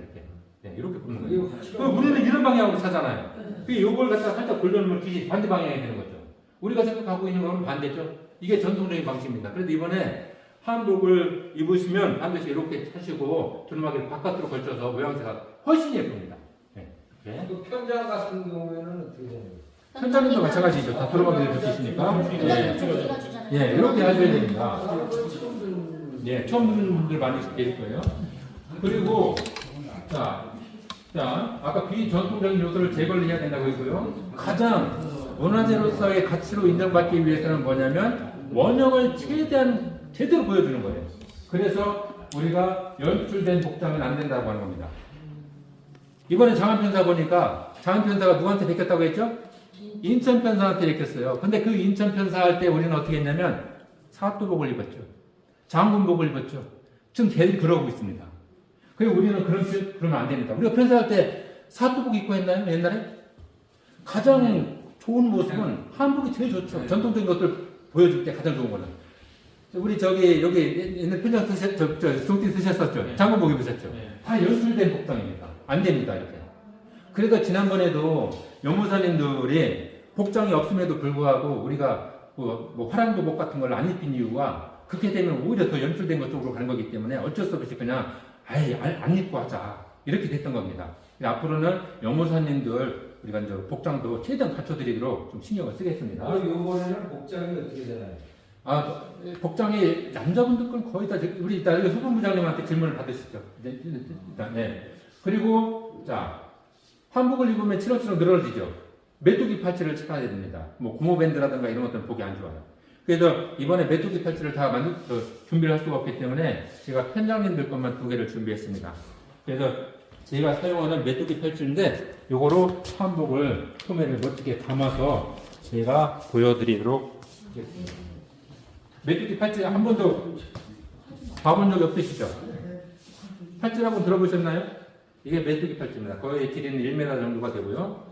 이렇게 뽑는 거예요. 그 우리는 이런 방향으로 차잖아요. 그 요걸 갖다 살짝 돌려놓으면 빛이 반대 방향이 되는 거죠. 우리가 생각하고 있는 거는 반대죠. 이게 전통적인 방식입니다. 그래도 이번에 한복을 입으시면 반드시 이렇게 차시고 두루마기를 바깥으로 걸쳐서 모양새가 훨씬 예쁩니다. 그 편장 같은 경우에는 어떻게 되는 거예요? 편장님도 마찬가지죠. 다 두루마기를 걸치시니까 이렇게 하셔야 됩니다. 처음 듣는 분들 많이 계실 거예요. 그리고 자, 아까 비전통적인 요소를 제거를 해야 된다고 했고요. 가장 문화재로서의 가치로 인정받기 위해서는 뭐냐면 원형을 최대한 제대로 보여주는 거예요. 그래서 우리가 연출된 복장은 안 된다고 하는 겁니다. 이번에 장안편사 보니까 장안편사가 누구한테 베꼈다고 했죠? 인천편사한테 베꼈어요. 근데 그 인천편사 할 때 우리는 어떻게 했냐면 사또복을 입었죠. 장군복을 입었죠. 지금 걔들이 그러고 있습니다. 그리고 우리는 그러면 안 됩니다. 우리가 편사할 때 사또복 입고 했나요? 옛날에? 가장 좋은 모습은 한복이 제일 좋죠. 전통적인 것들 보여줄 때 가장 좋은 거는. 우리 여기 옛날 편장 종띠 쓰셨었죠? 장군복 입으셨죠? 다 연출된 복장입니다. 안 됩니다, 이렇게. 그래서 지난번에도 영무사님들이 복장이 없음에도 불구하고 우리가 뭐 화랑도복 같은 걸 안 입힌 이유가 그렇게 되면 오히려 더 연출된 것 쪽으로 가는 거기 때문에 어쩔 수 없이 그냥 안 입고 하자. 이렇게 됐던 겁니다. 앞으로는 영무사님들 우리가 이제 복장도 최대한 갖춰드리도록 좀 신경을 쓰겠습니다. 이번에는 복장이 어떻게 되나요? 복장이 남자분들 건 거의 다 우리 이따 소방부장님한테 질문을 받으시죠. 네. 그리고 자, 한복을 입으면 치렁치렁 늘어지죠. 메뚜기 팔찌를 착아야 됩니다. 뭐 고무밴드라든가 이런 것들은 보기 안 좋아요. 그래서 이번에 메뚜기 팔찌를 다 준비를 할 수가 없기 때문에 제가 편장님들 것만 2개를 준비했습니다. 그래서 제가 사용하는 메뚜기 팔찌인데 요거로 한복을 소매를 멋지게 감아서 제가 보여드리도록 하겠습니다. 메뚜기 팔찌 한 번도 봐본 적이 없으시죠? 팔찌라고 들어보셨나요? 이게 메뚜기 팔찌입니다. 거의 길이는 1m 정도가 되고요.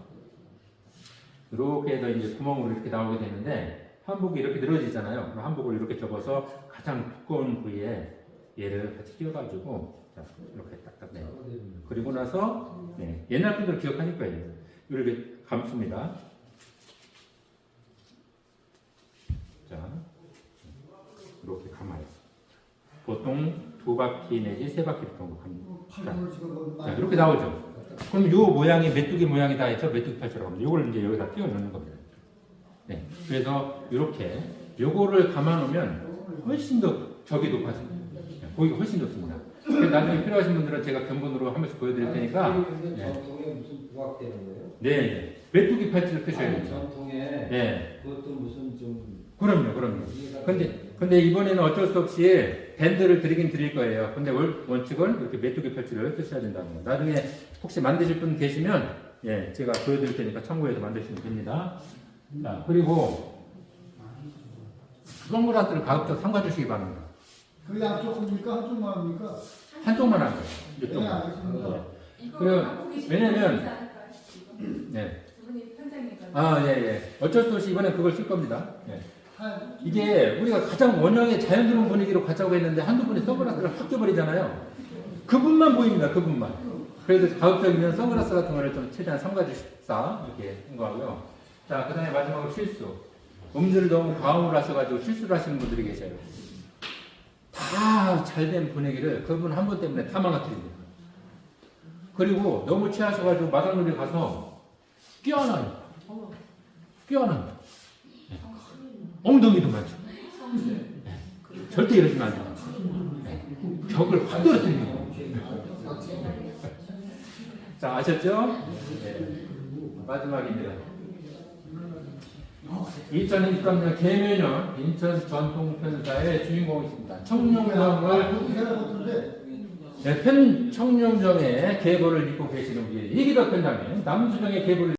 이렇게 해서 이제 구멍으로 이렇게 나오게 되는데 한복이 이렇게 늘어지잖아요. 그럼 한복을 이렇게 접어서 가장 두꺼운 부위에 얘를 같이 끼워가지고 이렇게 딱딱 내요. 그리고 나서 옛날 분들 기억하실 거예요. 이렇게 감습니다. 자, 이렇게 감아요. 보통 2바퀴 내지 3바퀴 정도 갑니다. 자, 이렇게 나오죠. 그럼 요 모양이 메뚜기 모양이다 해서 메뚜기 팔찌라고 합니다. 요걸 이제 여기다 끼워 넣는 겁니다. 그래서 이렇게 요거를 감아 놓으면 훨씬 더 적이 높아집니다. 보기가 훨씬 좋습니다. 나중에 필요하신 분들은 제가 견본으로 한 번씩 보여드릴 테니까. 전통에 무슨 부각되는 거예요? 네. 메뚜기 팔찌를 쓰셔야 됩니다. 전통에 그것도 무슨 좀 그럼요. 근데 이번에는 어쩔 수 없이 밴드를 드리긴 드릴 거예요. 근데 원칙은 이렇게 메뚜기 팔찌를 쓰셔야 된다는 거. 나중에 혹시 만드실 분 계시면 제가 보여드릴 테니까 참고해서 만드시면 됩니다. 자, 그리고 선글라스를 가급적 삼가주시기 바랍니다. 그 양쪽입니까? 한쪽만 합니까? 한쪽만 하세요. 네, 이쪽만. 알겠습니다. 왜냐면 어쩔 수 없이 이번에 그걸 쓸 겁니다. 이게 우리가 가장 원형의 자연스러운 분위기로 가자고 했는데 한두 분이 선글라스를 확 껴버리잖아요. 그분만 보입니다. 그분만. 그래서 가급적이면 선글라스 같은 거를 좀 최대한 삼가주십사 이렇게 한 거고요. 자, 그 다음에 마지막으로 실수. 음질을 너무 과음을 하셔가지고 실수를 하시는 분들이 계셔요. 다 잘된 분위기를 그분 한 분 때문에 다 망가뜨립니다. 그리고 너무 취하셔가지고 마당놀이 가서 끼어나요. 엉덩이도 맞죠. 절대 이러시면 안 돼요. 벽을 확 떨어뜨립니다. 자, 아셨죠? 네. 마지막입니다. 인천 인감정 계면은 인천 전통편사의 주인공이십니다. 청룡정을 청룡정의 계보를 입고 계시는 우리 이기덕 편장님, 남수정의 계보를